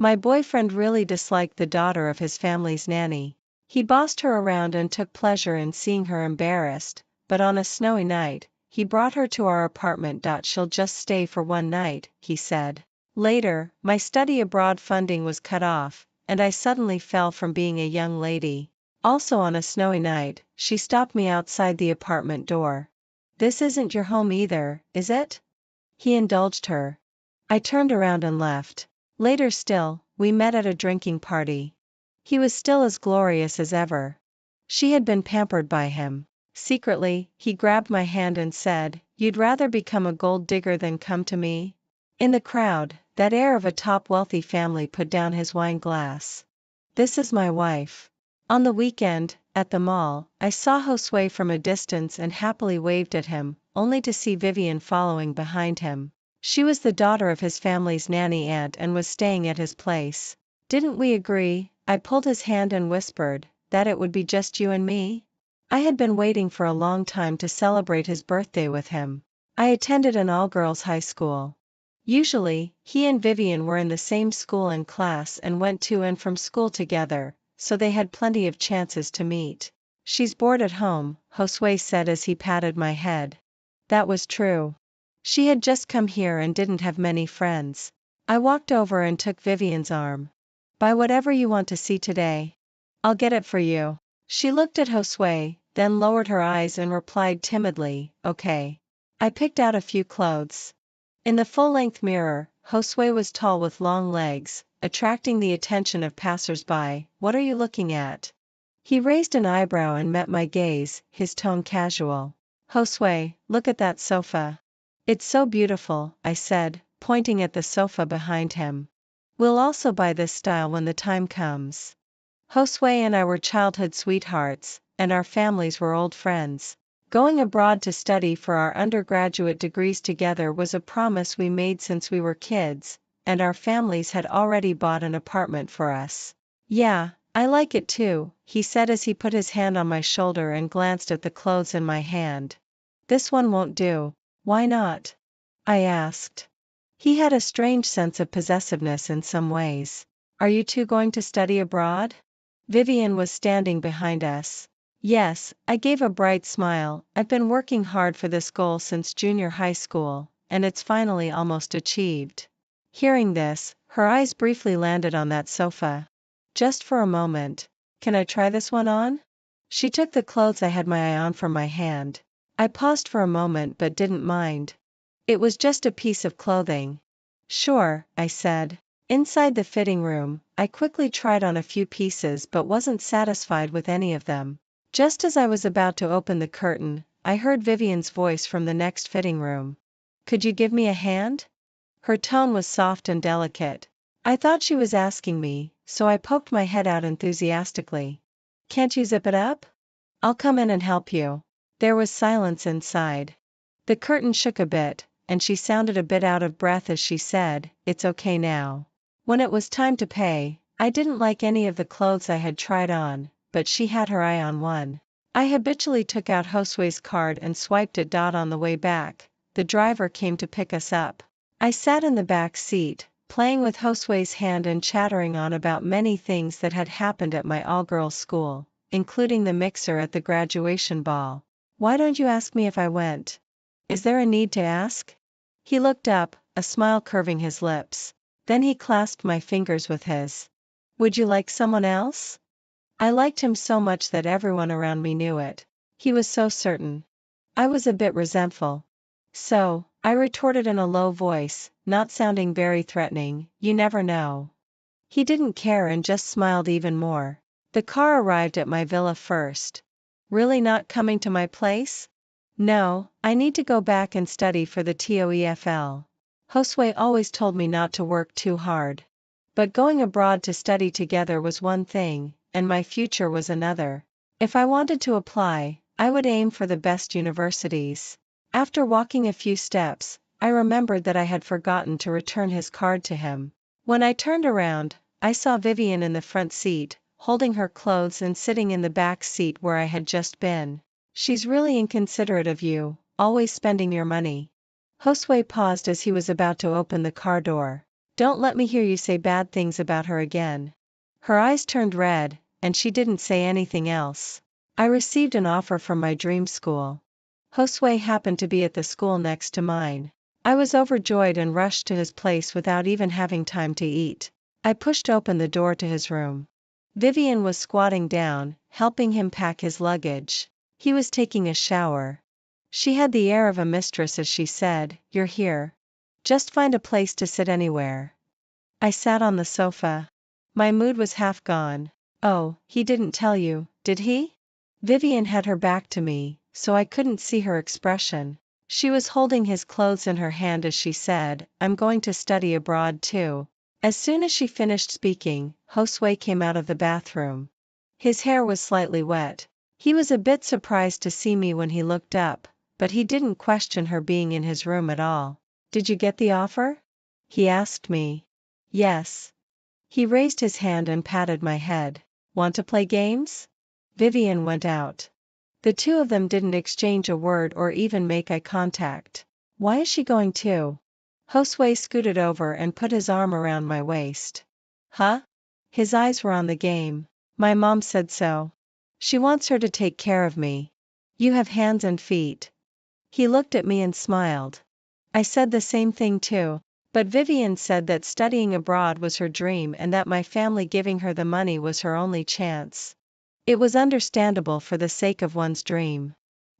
My boyfriend really disliked the daughter of his family's nanny. He bossed her around and took pleasure in seeing her embarrassed, but on a snowy night, he brought her to our apartment. She'll just stay for one night, he said. Later, my study abroad funding was cut off, and I suddenly fell from being a young lady. Also on a snowy night, she stopped me outside the apartment door. This isn't your home either, is it? He indulged her. I turned around and left. Later still, we met at a drinking party. He was still as glorious as ever. She had been pampered by him. Secretly, he grabbed my hand and said, "You'd rather become a gold digger than come to me?" In the crowd, that heir of a top wealthy family put down his wine glass. "This is my wife." On the weekend, at the mall, I saw Josue from a distance and happily waved at him, only to see Vivian following behind him. She was the daughter of his family's nanny aunt and was staying at his place. Didn't we agree, I pulled his hand and whispered, that it would be just you and me? I had been waiting for a long time to celebrate his birthday with him. I attended an all-girls high school. Usually, he and Vivian were in the same school and class and went to and from school together, so they had plenty of chances to meet. "She's bored at home," Josue said as he patted my head. That was true. She had just come here and didn't have many friends. I walked over and took Vivian's arm. "Buy whatever you want to see today. I'll get it for you." She looked at Josue, then lowered her eyes and replied timidly, "Okay." I picked out a few clothes. In the full-length mirror, Josue was tall with long legs, attracting the attention of passers-by. "What are you looking at?" He raised an eyebrow and met my gaze, his tone casual. "Josue, look at that sofa. It's so beautiful," I said, pointing at the sofa behind him. "We'll also buy this style when the time comes." Josue and I were childhood sweethearts, and our families were old friends. Going abroad to study for our undergraduate degrees together was a promise we made since we were kids, and our families had already bought an apartment for us. "Yeah, I like it too," he said as he put his hand on my shoulder and glanced at the clothes in my hand. "This one won't do." "Why not?" I asked. He had a strange sense of possessiveness in some ways. "Are you two going to study abroad?" Vivian was standing behind us. "Yes," I gave a bright smile. "I've been working hard for this goal since junior high school, and it's finally almost achieved." Hearing this, her eyes briefly landed on that sofa. Just for a moment. "Can I try this one on?" She took the clothes I had my eye on from my hand. I paused for a moment but didn't mind. It was just a piece of clothing. "Sure," I said. Inside the fitting room, I quickly tried on a few pieces but wasn't satisfied with any of them. Just as I was about to open the curtain, I heard Vivian's voice from the next fitting room. "Could you give me a hand?" Her tone was soft and delicate. I thought she was asking me, so I poked my head out enthusiastically. "Can't you zip it up? I'll come in and help you." There was silence inside. The curtain shook a bit, and she sounded a bit out of breath as she said, "It's okay now." When it was time to pay, I didn't like any of the clothes I had tried on, but she had her eye on one. I habitually took out Josue's card and swiped it. On the way back, the driver came to pick us up. I sat in the back seat, playing with Josue's hand and chattering on about many things that had happened at my all-girls school, including the mixer at the graduation ball. "Why don't you ask me if I went? Is there a need to ask?" He looked up, a smile curving his lips. Then he clasped my fingers with his. "Would you like someone else?" I liked him so much that everyone around me knew it. He was so certain. I was a bit resentful. "So," I retorted in a low voice, not sounding very threatening, "you never know." He didn't care and just smiled even more. The car arrived at my villa first. "Really not coming to my place?" "No, I need to go back and study for the TOEFL. Josue always told me not to work too hard. But going abroad to study together was one thing, and my future was another. If I wanted to apply, I would aim for the best universities." After walking a few steps, I remembered that I had forgotten to return his card to him. When I turned around, I saw Vivian in the front seat, holding her clothes and sitting in the back seat where I had just been. "She's really inconsiderate of you, always spending your money." Josue paused as he was about to open the car door. Don't let me hear you say bad things about her again. Her eyes turned red, and she didn't say anything else. I received an offer from my dream school. Josue happened to be at the school next to mine. I was overjoyed and rushed to his place without even having time to eat. I pushed open the door to his room. Vivian was squatting down, helping him pack his luggage. He was taking a shower. She had the air of a mistress as she said, "You're here. Just find a place to sit anywhere." I sat on the sofa. My mood was half gone. "Oh, he didn't tell you, did he?" Vivian had her back to me, so I couldn't see her expression. She was holding his clothes in her hand as she said, "I'm going to study abroad too." As soon as she finished speaking, Josue came out of the bathroom. His hair was slightly wet. He was a bit surprised to see me when he looked up, but he didn't question her being in his room at all. "Did you get the offer?" he asked me. "Yes." He raised his hand and patted my head. "Want to play games?" Vivian went out. The two of them didn't exchange a word or even make eye contact. "Why is she going too?" Josue scooted over and put his arm around my waist. "Huh?" His eyes were on the game. "My mom said so. She wants her to take care of me. You have hands and feet." He looked at me and smiled. I said the same thing too. But Vivian said that studying abroad was her dream and that my family giving her the money was her only chance. It was understandable for the sake of one's dream.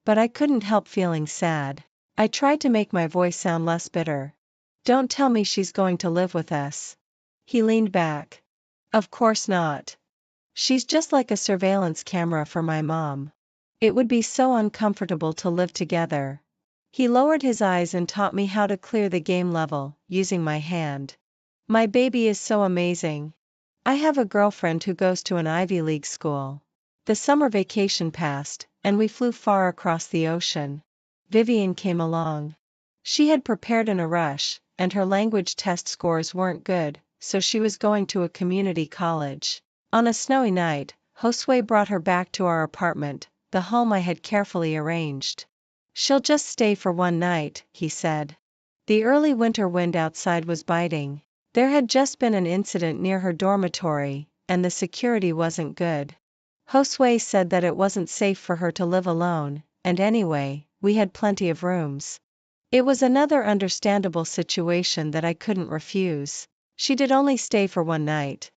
But I couldn't help feeling sad. I tried to make my voice sound less bitter. "Don't tell me she's going to live with us." He leaned back. "Of course not. She's just like a surveillance camera for my mom. It would be so uncomfortable to live together." He lowered his eyes and taught me how to clear the game level, using my hand. "My baby is so amazing. I have a girlfriend who goes to an Ivy League school." The summer vacation passed, and we flew far across the ocean. Vivian came along. She had prepared in a rush, and her language test scores weren't good, so she was going to a community college. On a snowy night, Josue brought her back to our apartment, the home I had carefully arranged. "She'll just stay for one night," he said. The early winter wind outside was biting. There had just been an incident near her dormitory, and the security wasn't good. Josue said that it wasn't safe for her to live alone, and anyway, we had plenty of rooms. It was another understandable situation that I couldn't refuse. She did only stay for one night.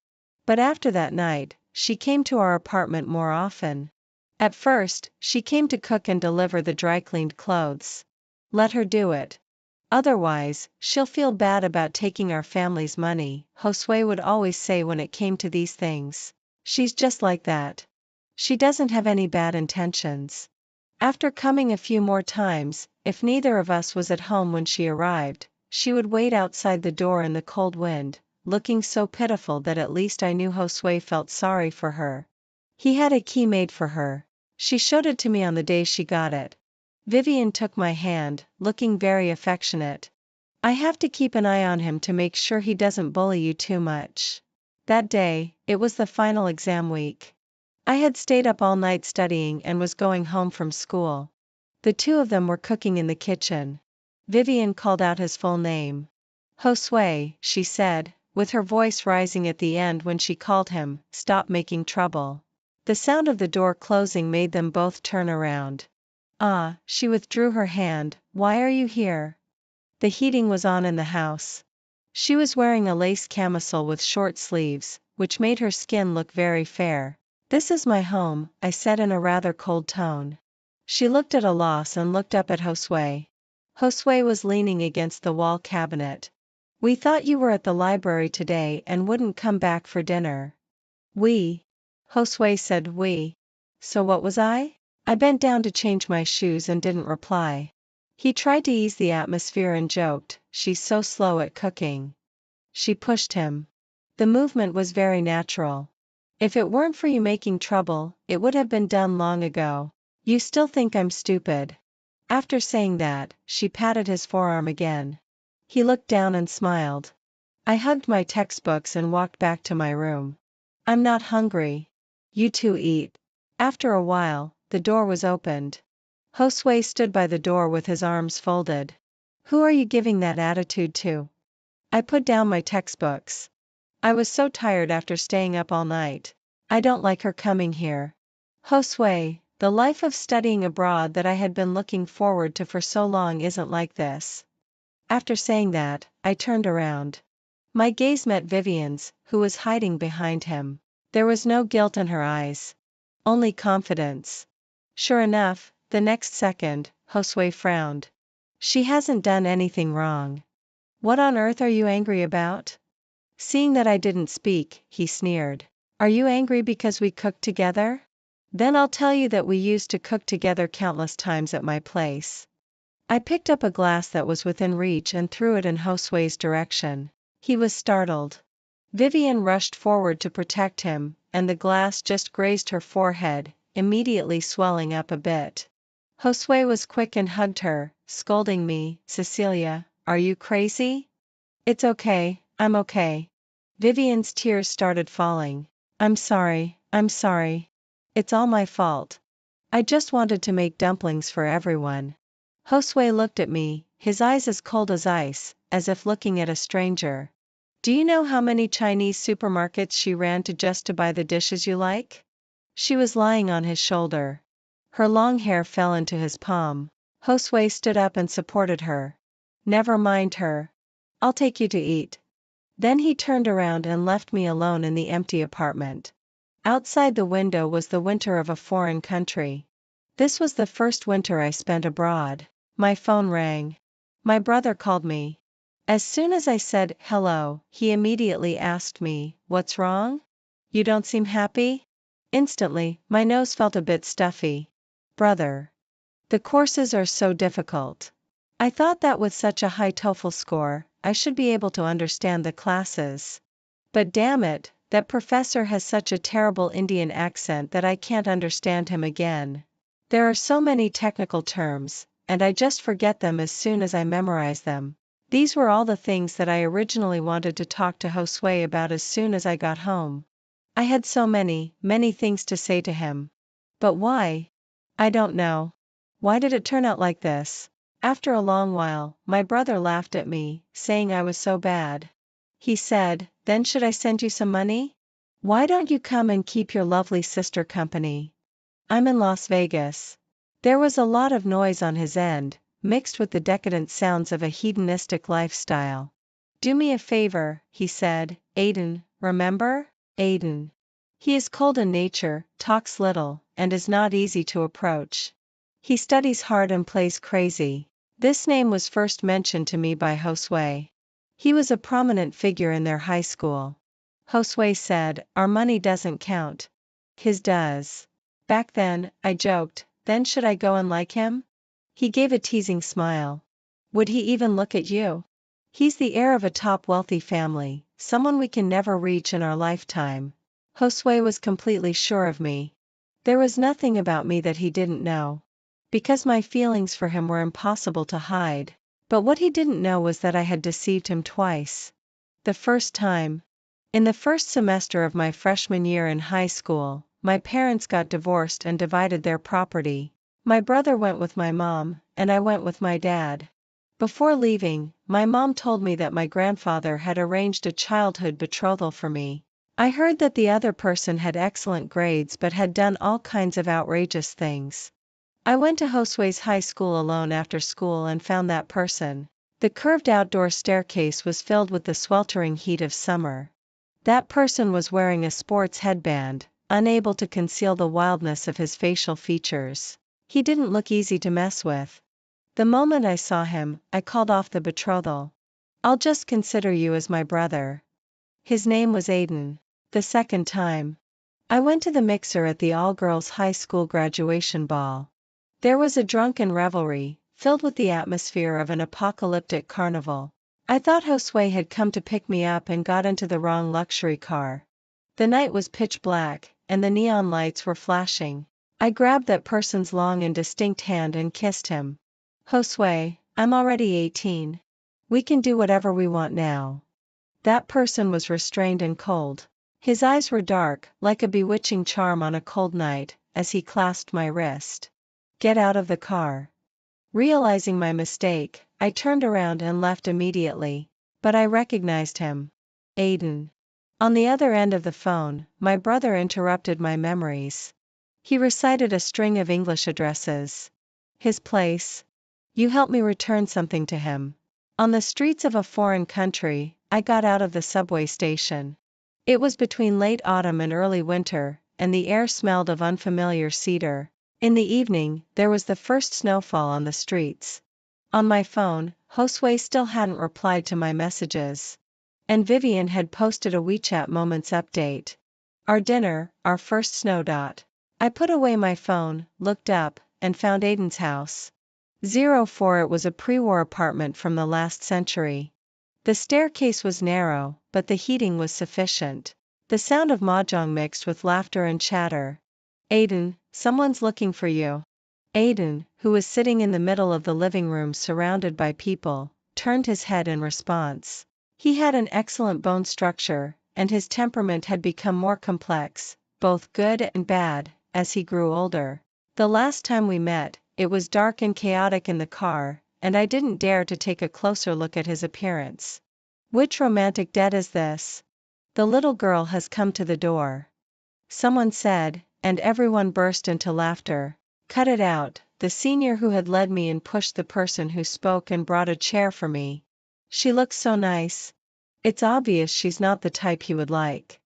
But after that night, she came to our apartment more often. At first, she came to cook and deliver the dry-cleaned clothes. "Let her do it. Otherwise, she'll feel bad about taking our family's money," Josue would always say when it came to these things. "She's just like that. She doesn't have any bad intentions." After coming a few more times, if neither of us was at home when she arrived, she would wait outside the door in the cold wind, looking so pitiful that at least I knew Josue felt sorry for her. He had a key made for her. She showed it to me on the day she got it. Vivian took my hand, looking very affectionate. "I have to keep an eye on him to make sure he doesn't bully you too much." That day, it was the final exam week. I had stayed up all night studying and was going home from school. The two of them were cooking in the kitchen. Vivian called out his full name. "Josue," she said, with her voice rising at the end when she called him, "stop making trouble." The sound of the door closing made them both turn around. "Ah," she withdrew her hand, "why are you here?" The heating was on in the house. She was wearing a lace camisole with short sleeves, which made her skin look very fair. "This is my home," I said in a rather cold tone. She looked at a loss and looked up at Josue. Josue was leaning against the wall cabinet. "We thought you were at the library today and wouldn't come back for dinner." "We?" Josue said we. So what was I? I bent down to change my shoes and didn't reply. He tried to ease the atmosphere and joked, "She's so slow at cooking." She pushed him. The movement was very natural. "If it weren't for you making trouble, it would have been done long ago. You still think I'm stupid." After saying that, she patted his forearm again. He looked down and smiled. I hugged my textbooks and walked back to my room. "I'm not hungry. You two eat." After a while, the door was opened. Josue stood by the door with his arms folded. "Who are you giving that attitude to?" I put down my textbooks. I was so tired after staying up all night. I don't like her coming here. Josue, the life of studying abroad that I had been looking forward to for so long isn't like this. After saying that, I turned around. My gaze met Vivian's, who was hiding behind him. There was no guilt in her eyes. Only confidence. Sure enough, the next second, Josue frowned. She hasn't done anything wrong. What on earth are you angry about? Seeing that I didn't speak, he sneered. Are you angry because we cooked together? Then I'll tell you that we used to cook together countless times at my place. I picked up a glass that was within reach and threw it in Josue's direction. He was startled. Vivian rushed forward to protect him, and the glass just grazed her forehead, immediately swelling up a bit. Josue was quick and hugged her, scolding me, Cecilia, are you crazy? It's okay, I'm okay. Vivian's tears started falling. I'm sorry. It's all my fault. I just wanted to make dumplings for everyone. Josue looked at me, his eyes as cold as ice, as if looking at a stranger. Do you know how many Chinese supermarkets she ran to just to buy the dishes you like? She was lying on his shoulder. Her long hair fell into his palm. Josue stood up and supported her. Never mind her. I'll take you to eat. Then he turned around and left me alone in the empty apartment. Outside the window was the winter of a foreign country. This was the first winter I spent abroad. My phone rang. My brother called me. As soon as I said, hello, he immediately asked me, what's wrong? You don't seem happy? Instantly, my nose felt a bit stuffy. Brother. The courses are so difficult. I thought that with such a high TOEFL score, I should be able to understand the classes. But damn it, that professor has such a terrible Indian accent that I can't understand him again. There are so many technical terms, and I just forget them as soon as I memorize them. These were all the things that I originally wanted to talk to Josue about as soon as I got home. I had so many things to say to him. But why? I don't know. Why did it turn out like this? After a long while, my brother laughed at me, saying I was so bad. He said, then should I send you some money? Why don't you come and keep your lovely sister company? I'm in Las Vegas. There was a lot of noise on his end, mixed with the decadent sounds of a hedonistic lifestyle. Do me a favor, he said, Aiden, remember? Aiden. He is cold in nature, talks little, and is not easy to approach. He studies hard and plays crazy. This name was first mentioned to me by Josue. He was a prominent figure in their high school. Josue said, our money doesn't count. His does. Back then, I joked, then should I go and like him? He gave a teasing smile. Would he even look at you? He's the heir of a top wealthy family, someone we can never reach in our lifetime. Josue was completely sure of me. There was nothing about me that he didn't know. Because my feelings for him were impossible to hide. But what he didn't know was that I had deceived him twice. The first time. In the first semester of my freshman year in high school, my parents got divorced and divided their property. My brother went with my mom, and I went with my dad. Before leaving, my mom told me that my grandfather had arranged a childhood betrothal for me. I heard that the other person had excellent grades but had done all kinds of outrageous things. I went to Josue's high school alone after school and found that person. The curved outdoor staircase was filled with the sweltering heat of summer. That person was wearing a sports headband, unable to conceal the wildness of his facial features. He didn't look easy to mess with. The moment I saw him, I called off the betrothal. I'll just consider you as my brother. His name was Aiden. The second time. I went to the mixer at the all-girls high school graduation ball. There was a drunken revelry, filled with the atmosphere of an apocalyptic carnival. I thought Josue had come to pick me up and got into the wrong luxury car. The night was pitch black, and the neon lights were flashing. I grabbed that person's long and distinct hand and kissed him. Josue, I'm already 18. We can do whatever we want now. That person was restrained and cold. His eyes were dark, like a bewitching charm on a cold night, as he clasped my wrist. Get out of the car. Realizing my mistake, I turned around and left immediately. but I recognized him. Aiden. On the other end of the phone, my brother interrupted my memories. He recited a string of English addresses. His place. You helped me return something to him. On the streets of a foreign country, I got out of the subway station. It was between late autumn and early winter, and the air smelled of unfamiliar cedar. In the evening, there was the first snowfall on the streets. On my phone, Josue still hadn't replied to my messages. And Vivian had posted a WeChat Moments update. Our dinner, our first snow dot. I put away my phone, looked up, and found Aiden's house. 04. It was a pre-war apartment from the last century. The staircase was narrow, but the heating was sufficient. The sound of mahjong mixed with laughter and chatter. Aiden, someone's looking for you. Aiden, who was sitting in the middle of the living room surrounded by people, turned his head in response. He had an excellent bone structure, and his temperament had become more complex, both good and bad, as he grew older. The last time we met, it was dark and chaotic in the car, and I didn't dare to take a closer look at his appearance. Which romantic debt is this? The little girl has come to the door. Someone said, and everyone burst into laughter. Cut it out, the senior who had led me in pushed the person who spoke and brought a chair for me. She looks so nice. It's obvious she's not the type he would like.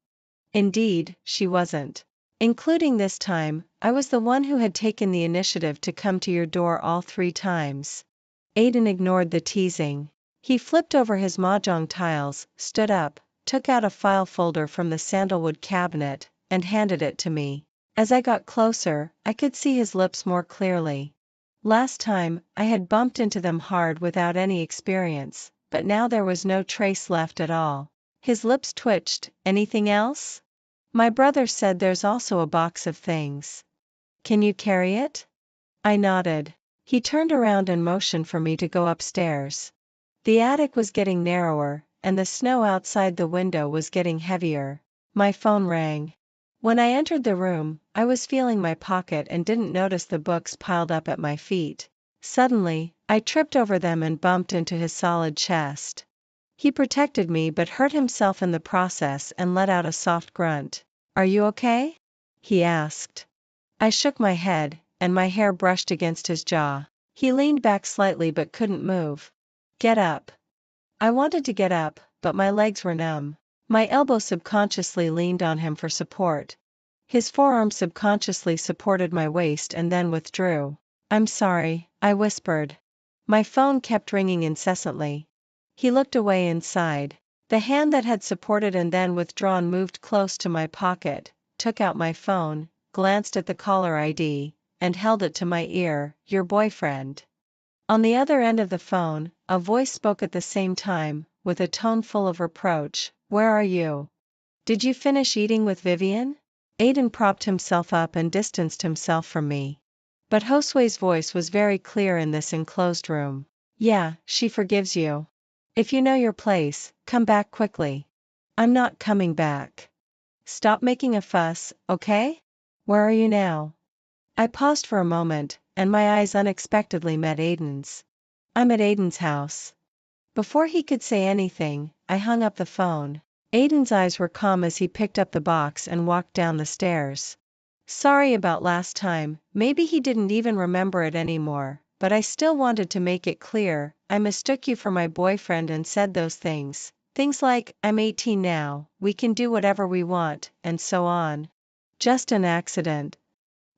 Indeed, she wasn't. Including this time, I was the one who had taken the initiative to come to your door all 3 times. Aiden ignored the teasing. He flipped over his mahjong tiles, stood up, took out a file folder from the sandalwood cabinet, and handed it to me. As I got closer, I could see his lips more clearly. Last time, I had bumped into them hard without any experience, but now there was no trace left at all. His lips twitched. Anything else? My brother said there's also a box of things. Can you carry it? I nodded. He turned around and motioned for me to go upstairs. The attic was getting narrower, and the snow outside the window was getting heavier. My phone rang. When I entered the room, I was feeling my pocket and didn't notice the books piled up at my feet. Suddenly, I tripped over them and bumped into his solid chest. He protected me but hurt himself in the process and let out a soft grunt. Are you okay? He asked. I shook my head, and my hair brushed against his jaw. He leaned back slightly but couldn't move. Get up. I wanted to get up, but my legs were numb. My elbow subconsciously leaned on him for support. His forearm subconsciously supported my waist and then withdrew. I'm sorry, I whispered. My phone kept ringing incessantly. He looked away and sighed. The hand that had supported and then withdrawn moved close to my pocket, took out my phone, glanced at the caller ID, and held it to my ear. Your boyfriend. On the other end of the phone, a voice spoke at the same time, with a tone full of reproach. Where are you? Did you finish eating with Vivian? Aiden propped himself up and distanced himself from me. But Josue's voice was very clear in this enclosed room. Yeah, she forgives you. If you know your place, come back quickly. I'm not coming back. Stop making a fuss, okay? Where are you now? I paused for a moment, and my eyes unexpectedly met Aiden's. I'm at Aiden's house. Before he could say anything, I hung up the phone. Aiden's eyes were calm as he picked up the box and walked down the stairs. Sorry about last time, maybe he didn't even remember it anymore, but I still wanted to make it clear, I mistook you for my boyfriend and said those things. Things like, I'm 18 now, we can do whatever we want, and so on. Just an accident.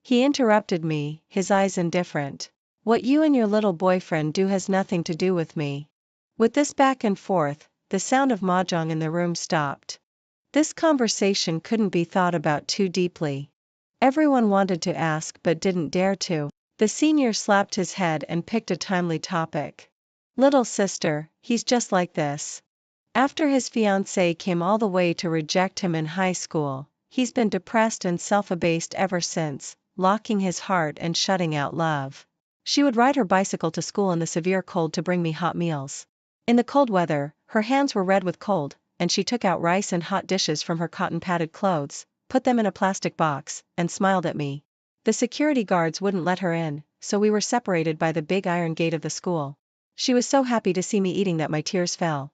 He interrupted me, his eyes indifferent. What you and your little boyfriend do has nothing to do with me. With this back and forth, the sound of mahjong in the room stopped. This conversation couldn't be thought about too deeply. Everyone wanted to ask but didn't dare to. The senior slapped his head and picked a timely topic. Little sister, he's just like this. After his fiancée came all the way to reject him in high school, he's been depressed and self-abased ever since, locking his heart and shutting out love. She would ride her bicycle to school in the severe cold to bring me hot meals. In the cold weather, her hands were red with cold, and she took out rice and hot dishes from her cotton-padded clothes, put them in a plastic box, and smiled at me. The security guards wouldn't let her in, so we were separated by the big iron gate of the school. She was so happy to see me eating that my tears fell.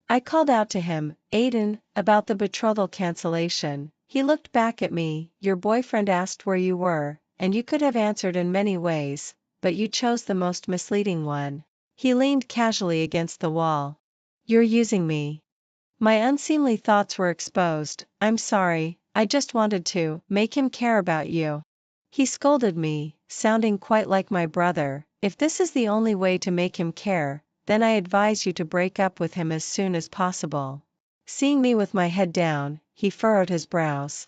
I called out to him, Aiden, about the betrothal cancellation. He looked back at me, your boyfriend asked where you were, and you could have answered in many ways, but you chose the most misleading one. He leaned casually against the wall. You're using me. My unseemly thoughts were exposed. I'm sorry, I just wanted to make him care about you. He scolded me, sounding quite like my brother. If this is the only way to make him care, then I advise you to break up with him as soon as possible. Seeing me with my head down, he furrowed his brows.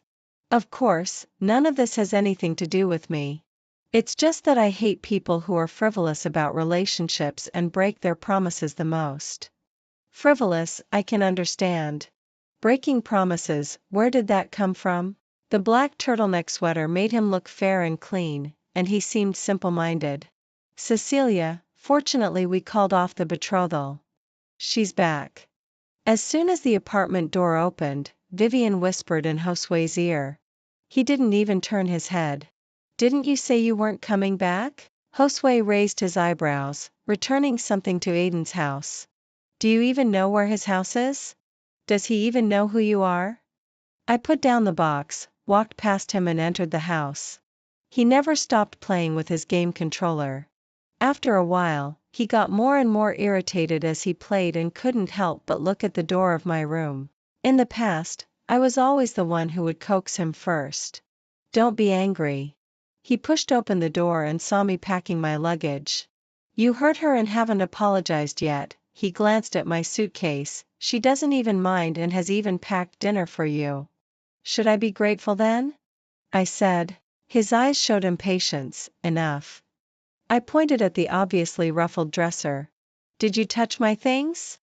Of course, none of this has anything to do with me. It's just that I hate people who are frivolous about relationships and break their promises the most. Frivolous, I can understand. Breaking promises, where did that come from? The black turtleneck sweater made him look fair and clean, and he seemed simple-minded. Cecilia, fortunately we called off the betrothal. She's back. As soon as the apartment door opened, Vivian whispered in Josue's ear. He didn't even turn his head. Didn't you say you weren't coming back? Josue raised his eyebrows, returning something to Aiden's house. Do you even know where his house is? Does he even know who you are? I put down the box, walked past him and entered the house. He never stopped playing with his game controller. After a while, he got more and more irritated as he played and couldn't help but look at the door of my room. In the past, I was always the one who would coax him first. Don't be angry. He pushed open the door and saw me packing my luggage. You hurt her and haven't apologized yet. He glanced at my suitcase. She doesn't even mind and has even packed dinner for you. Should I be grateful then? I said. His eyes showed impatience. Enough. I pointed at the obviously ruffled dresser. Did you touch my things?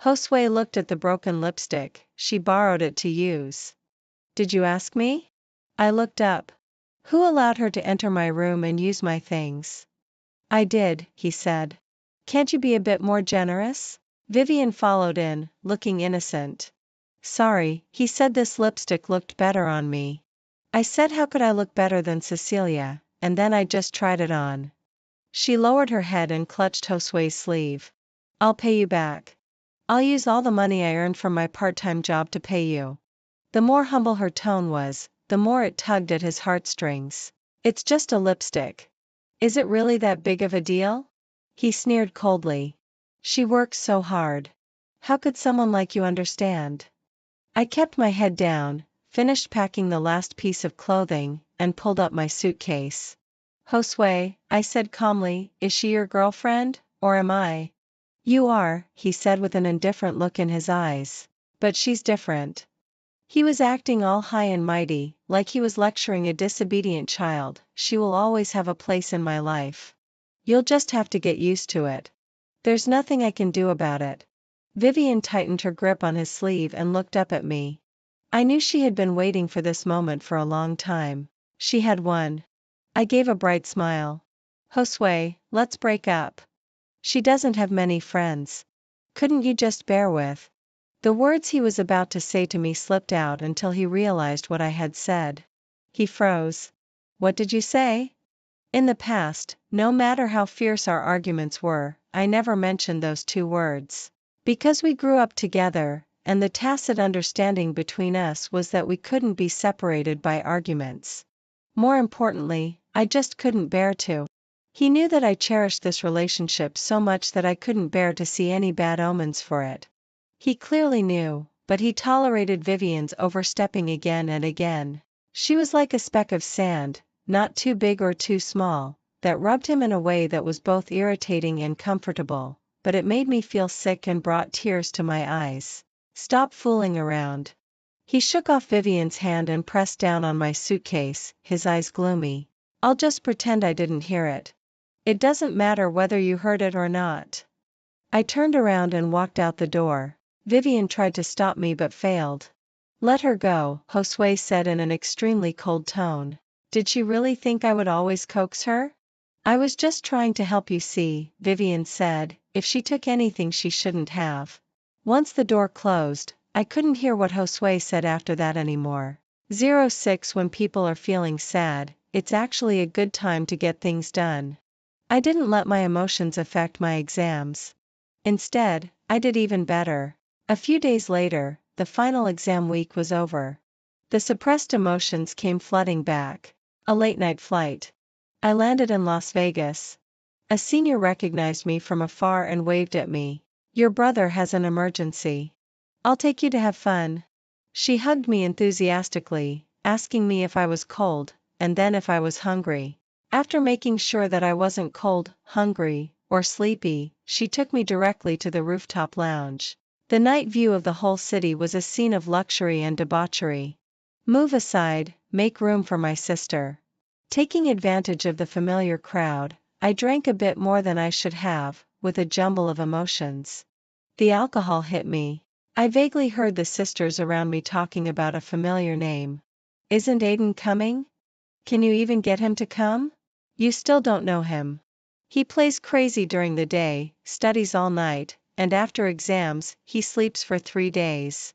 Josue looked at the broken lipstick. She borrowed it to use. Did you ask me? I looked up. Who allowed her to enter my room and use my things? I did, he said. Can't you be a bit more generous? Vivian followed in, looking innocent. Sorry, he said this lipstick looked better on me. I said how could I look better than Cecilia, and then I just tried it on. She lowered her head and clutched Josue's sleeve. I'll pay you back. I'll use all the money I earned from my part-time job to pay you. The more humble her tone was, the more it tugged at his heartstrings. It's just a lipstick. Is it really that big of a deal? He sneered coldly. She works so hard. How could someone like you understand? I kept my head down, finished packing the last piece of clothing, and pulled up my suitcase. Josue, I said calmly, is she your girlfriend, or am I? You are, he said with an indifferent look in his eyes. But she's different. He was acting all high and mighty, like he was lecturing a disobedient child. She will always have a place in my life. You'll just have to get used to it. There's nothing I can do about it. Vivian tightened her grip on his sleeve and looked up at me. I knew she had been waiting for this moment for a long time. She had won. I gave a bright smile. Josue, let's break up. She doesn't have many friends. Couldn't you just bear with? The words he was about to say to me slipped out until he realized what I had said. He froze. What did you say? In the past, no matter how fierce our arguments were, I never mentioned those two words. Because we grew up together, and the tacit understanding between us was that we couldn't be separated by arguments. More importantly, I just couldn't bear to. He knew that I cherished this relationship so much that I couldn't bear to see any bad omens for it. He clearly knew, but he tolerated Vivian's overstepping again and again. She was like a speck of sand, not too big or too small, that rubbed him in a way that was both irritating and comfortable, but it made me feel sick and brought tears to my eyes. Stop fooling around. He shook off Vivian's hand and pressed down on my suitcase, his eyes gloomy. I'll just pretend I didn't hear it. It doesn't matter whether you heard it or not. I turned around and walked out the door. Vivian tried to stop me but failed. Let her go, Josue said in an extremely cold tone. Did she really think I would always coax her? I was just trying to help you see, Vivian said, if she took anything she shouldn't have. Once the door closed, I couldn't hear what Josue said after that anymore. 06 When people are feeling sad, it's actually a good time to get things done. I didn't let my emotions affect my exams. Instead, I did even better. A few days later, the final exam week was over. The suppressed emotions came flooding back. A late-night flight. I landed in Las Vegas. A senior recognized me from afar and waved at me. "Your brother has an emergency. I'll take you to have fun." She hugged me enthusiastically, asking me if I was cold, and then if I was hungry. After making sure that I wasn't cold, hungry, or sleepy, she took me directly to the rooftop lounge. The night view of the whole city was a scene of luxury and debauchery. "Move aside, make room for my sister." Taking advantage of the familiar crowd, I drank a bit more than I should have, with a jumble of emotions. The alcohol hit me. I vaguely heard the sisters around me talking about a familiar name. "Isn't Aiden coming? Can you even get him to come? You still don't know him. He plays crazy during the day, studies all night, and after exams, he sleeps for 3 days.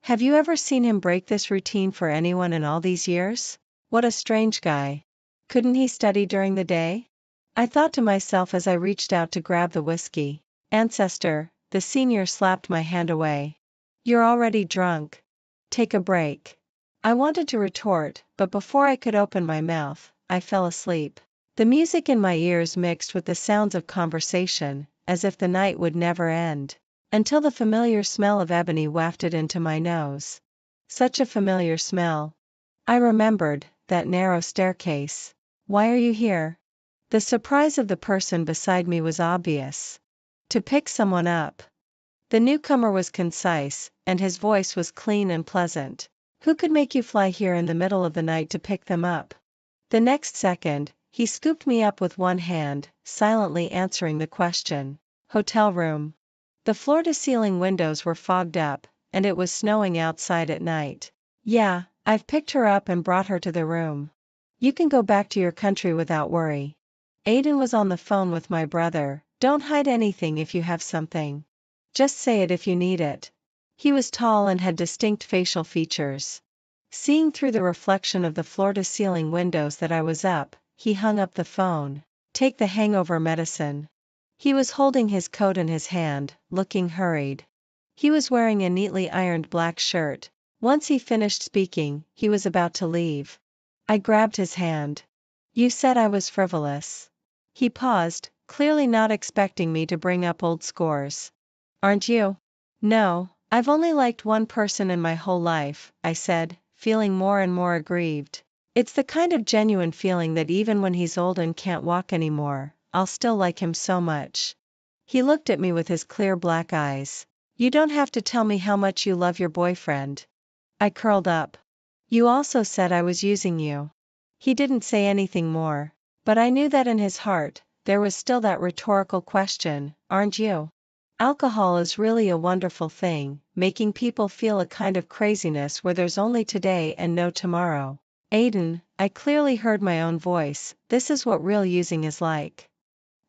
Have you ever seen him break this routine for anyone in all these years? What a strange guy. Couldn't he study during the day?" I thought to myself as I reached out to grab the whiskey. "Ancestor," the senior slapped my hand away. "You're already drunk. Take a break." I wanted to retort, but before I could open my mouth, I fell asleep. The music in my ears mixed with the sounds of conversation, as if the night would never end. Until the familiar smell of ebony wafted into my nose. Such a familiar smell. I remembered that narrow staircase. "Why are you here?" The surprise of the person beside me was obvious. "To pick someone up." The newcomer was concise, and his voice was clean and pleasant. "Who could make you fly here in the middle of the night to pick them up?" The next second, he scooped me up with one hand, silently answering the question. "Hotel room." The floor-to-ceiling windows were fogged up, and it was snowing outside at night. "Yeah, I've picked her up and brought her to the room. You can go back to your country without worry. Aiden was on the phone with my brother. Don't hide anything if you have something. Just say it if you need it." He was tall and had distinct facial features. Seeing through the reflection of the floor-to-ceiling windows that I was up, he hung up the phone. "Take the hangover medicine." He was holding his coat in his hand, looking hurried. He was wearing a neatly ironed black shirt. Once he finished speaking, he was about to leave. I grabbed his hand. "You said I was frivolous." He paused, clearly not expecting me to bring up old scores. "Aren't you?" "No, I've only liked one person in my whole life," I said, feeling more and more aggrieved. "It's the kind of genuine feeling that even when he's old and can't walk anymore, I'll still like him so much." He looked at me with his clear black eyes. "You don't have to tell me how much you love your boyfriend." I curled up. "You also said I was using you." He didn't say anything more, but I knew that in his heart, there was still that rhetorical question, "Aren't you?" Alcohol is really a wonderful thing, making people feel a kind of craziness where there's only today and no tomorrow. "Aiden," I clearly heard my own voice, "this is what real using is like."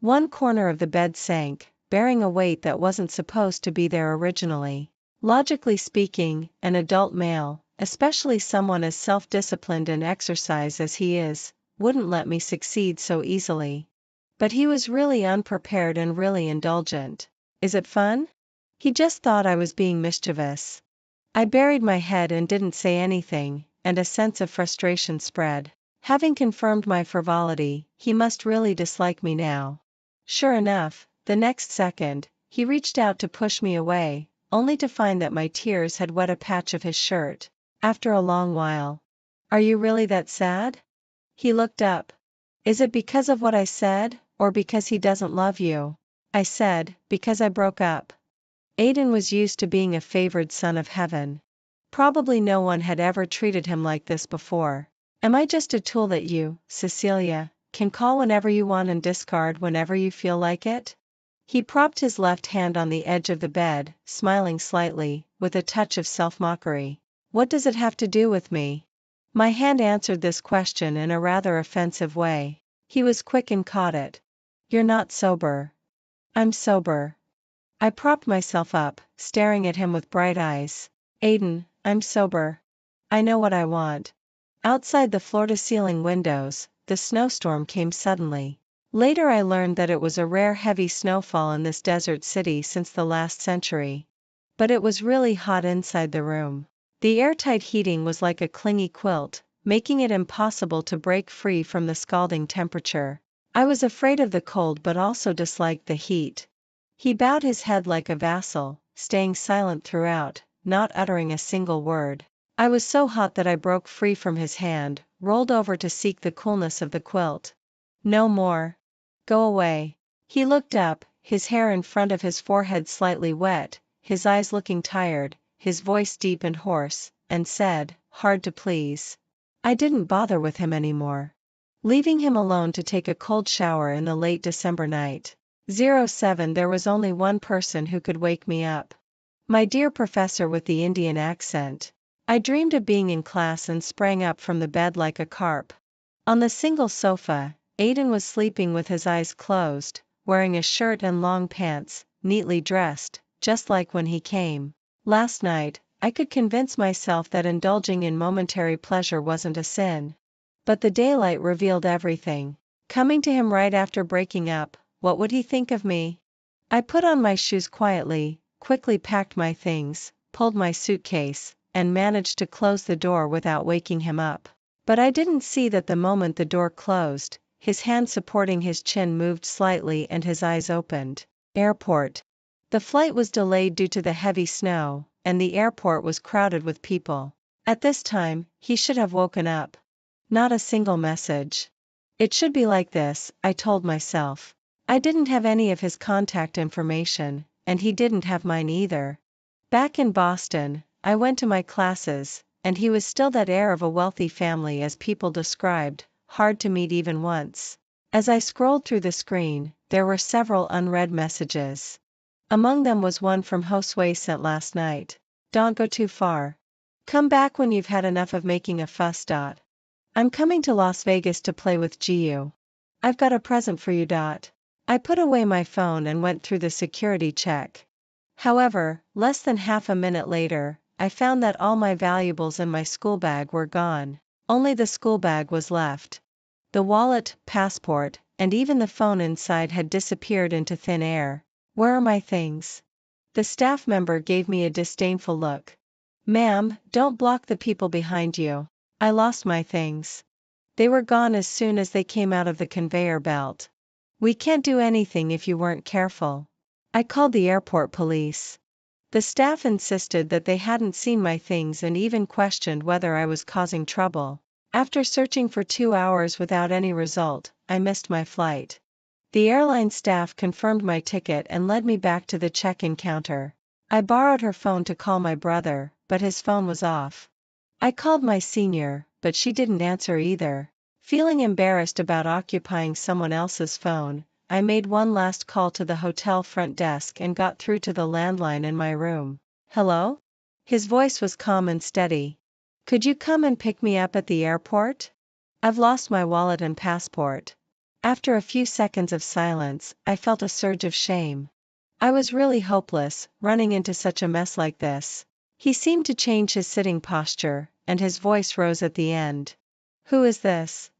One corner of the bed sank, bearing a weight that wasn't supposed to be there originally. Logically speaking, an adult male, especially someone as self-disciplined and exercised as he is, wouldn't let me succeed so easily. But he was really unprepared and really indulgent. "Is it fun?" He just thought I was being mischievous. I buried my head and didn't say anything, and a sense of frustration spread. Having confirmed my frivolity, he must really dislike me now. Sure enough, the next second, he reached out to push me away, only to find that my tears had wet a patch of his shirt. After a long while. "Are you really that sad?" He looked up. "Is it because of what I said, or because he doesn't love you?" I said, "Because I broke up." Aiden was used to being a favored son of heaven. Probably no one had ever treated him like this before. "Am I just a tool that you, Cecilia, can call whenever you want and discard whenever you feel like it?" He propped his left hand on the edge of the bed, smiling slightly, with a touch of self-mockery. "What does it have to do with me?" My hand answered this question in a rather offensive way. He was quick and caught it. "You're not sober." "I'm sober." I propped myself up, staring at him with bright eyes. "Aiden, I'm sober. I know what I want." Outside the floor-to-ceiling windows, the snowstorm came suddenly. Later I learned that it was a rare heavy snowfall in this desert city since the last century. but it was really hot inside the room. The airtight heating was like a clingy quilt, making it impossible to break free from the scalding temperature. I was afraid of the cold but also disliked the heat. He bowed his head like a vassal, staying silent throughout, not uttering a single word. I was so hot that I broke free from his hand, rolled over to seek the coolness of the quilt. No more. Go away. He looked up, his hair in front of his forehead slightly wet, his eyes looking tired, his voice deep and hoarse, and said, hard to please. I didn't bother with him anymore, leaving him alone to take a cold shower in the late December night. 07 There was only one person who could wake me up. My dear professor with the Indian accent. I dreamed of being in class and sprang up from the bed like a carp. On the single sofa, Aiden was sleeping with his eyes closed, wearing a shirt and long pants, neatly dressed, just like when he came. Last night, I could convince myself that indulging in momentary pleasure wasn't a sin. But the daylight revealed everything. Coming to him right after breaking up, what would he think of me? I put on my shoes quietly, quickly packed my things, pulled my suitcase, and managed to close the door without waking him up. But I didn't see that the moment the door closed, his hand supporting his chin moved slightly and his eyes opened. Airport. The flight was delayed due to the heavy snow, and the airport was crowded with people. At this time, he should have woken up. Not a single message. It should be like this, I told myself. I didn't have any of his contact information, and he didn't have mine either. Back in Boston, I went to my classes, and he was still that heir of a wealthy family as people described, hard to meet even once. As I scrolled through the screen, there were several unread messages. Among them was one from Josue sent last night. Don't go too far. Come back when you've had enough of making a fuss. I'm coming to Las Vegas to play with Giu. I've got a present for you. I put away my phone and went through the security check. However, less than half a minute later, I found that all my valuables and my school bag were gone. Only the school bag was left. The wallet, passport, and even the phone inside had disappeared into thin air. Where are my things? The staff member gave me a disdainful look. Ma'am, don't block the people behind you. I lost my things. They were gone as soon as they came out of the conveyor belt. We can't do anything if you weren't careful. I called the airport police. The staff insisted that they hadn't seen my things and even questioned whether I was causing trouble. After searching for 2 hours without any result, I missed my flight. The airline staff confirmed my ticket and led me back to the check-in counter. I borrowed her phone to call my brother, but his phone was off. I called my senior, but she didn't answer either. Feeling embarrassed about occupying someone else's phone, I made one last call to the hotel front desk and got through to the landline in my room. Hello? His voice was calm and steady. Could you come and pick me up at the airport? I've lost my wallet and passport. After a few seconds of silence, I felt a surge of shame. I was really hopeless, running into such a mess like this. He seemed to change his sitting posture, and his voice rose at the end. Who is this?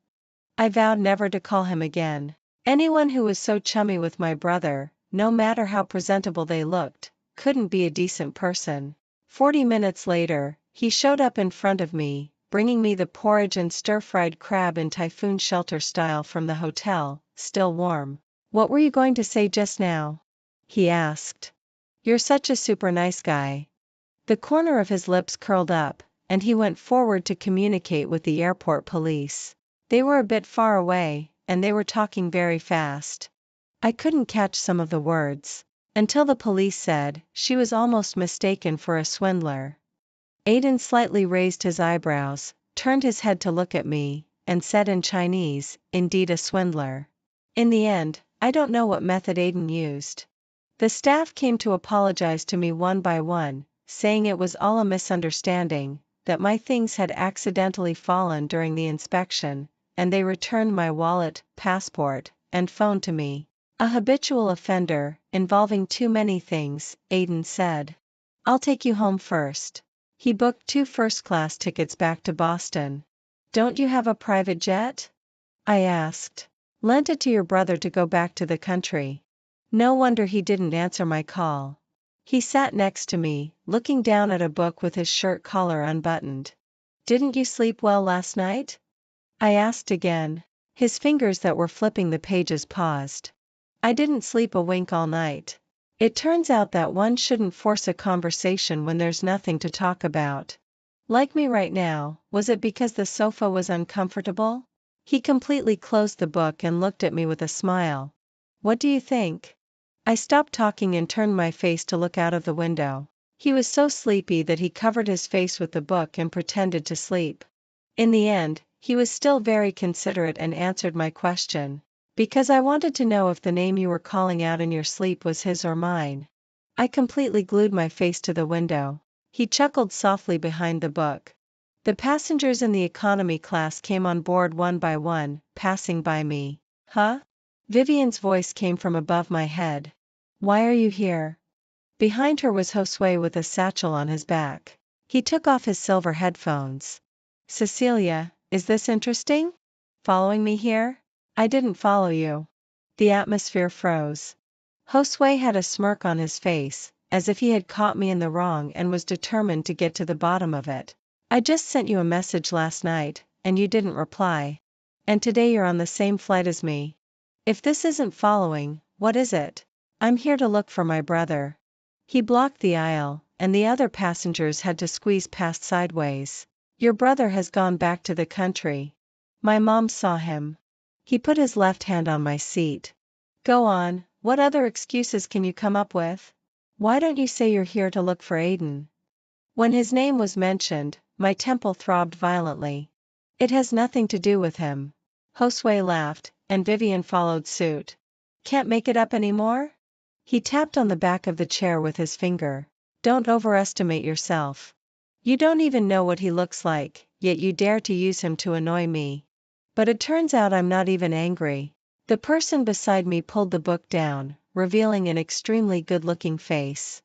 I vowed never to call him again. Anyone who was so chummy with my brother, no matter how presentable they looked, couldn't be a decent person. 40 minutes later, he showed up in front of me, bringing me the porridge and stir-fried crab in typhoon shelter style from the hotel, still warm. What were you going to say just now? He asked. You're such a super nice guy. The corner of his lips curled up, and he went forward to communicate with the airport police. They were a bit far away, and they were talking very fast. I couldn't catch some of the words, until the police said she was almost mistaken for a swindler. Aiden slightly raised his eyebrows, turned his head to look at me, and said in Chinese, indeed a swindler. In the end, I don't know what method Aiden used. The staff came to apologize to me one by one, saying it was all a misunderstanding, that my things had accidentally fallen during the inspection, and they returned my wallet, passport, and phone to me. A habitual offender, involving too many things, Aiden said. I'll take you home first. He booked 2 first-class tickets back to Boston. Don't you have a private jet? I asked. Lent it to your brother to go back to the country. No wonder he didn't answer my call. He sat next to me, looking down at a book with his shirt collar unbuttoned. Didn't you sleep well last night? I asked again. His fingers that were flipping the pages paused. I didn't sleep a wink all night. It turns out that one shouldn't force a conversation when there's nothing to talk about. Like me right now, was it because the sofa was uncomfortable? He completely closed the book and looked at me with a smile. What do you think? I stopped talking and turned my face to look out of the window. He was so sleepy that he covered his face with the book and pretended to sleep. In the end, he was still very considerate and answered my question. Because I wanted to know if the name you were calling out in your sleep was his or mine. I completely glued my face to the window. He chuckled softly behind the book. The passengers in the economy class came on board one by one, passing by me. Huh? Vivian's voice came from above my head. Why are you here? Behind her was Josue with a satchel on his back. He took off his silver headphones. Cecilia, is this interesting? Following me here? I didn't follow you. The atmosphere froze. Josue had a smirk on his face, as if he had caught me in the wrong and was determined to get to the bottom of it. I just sent you a message last night, and you didn't reply. And today you're on the same flight as me. If this isn't following, what is it? I'm here to look for my brother. He blocked the aisle, and the other passengers had to squeeze past sideways. Your brother has gone back to the country. My mom saw him. He put his left hand on my seat. Go on, what other excuses can you come up with? Why don't you say you're here to look for Aiden? When his name was mentioned, my temple throbbed violently. It has nothing to do with him. Josue laughed, and Vivian followed suit. Can't make it up anymore? He tapped on the back of the chair with his finger. Don't overestimate yourself. You don't even know what he looks like, yet you dare to use him to annoy me. But it turns out I'm not even angry. The person beside me pulled the book down, revealing an extremely good-looking face.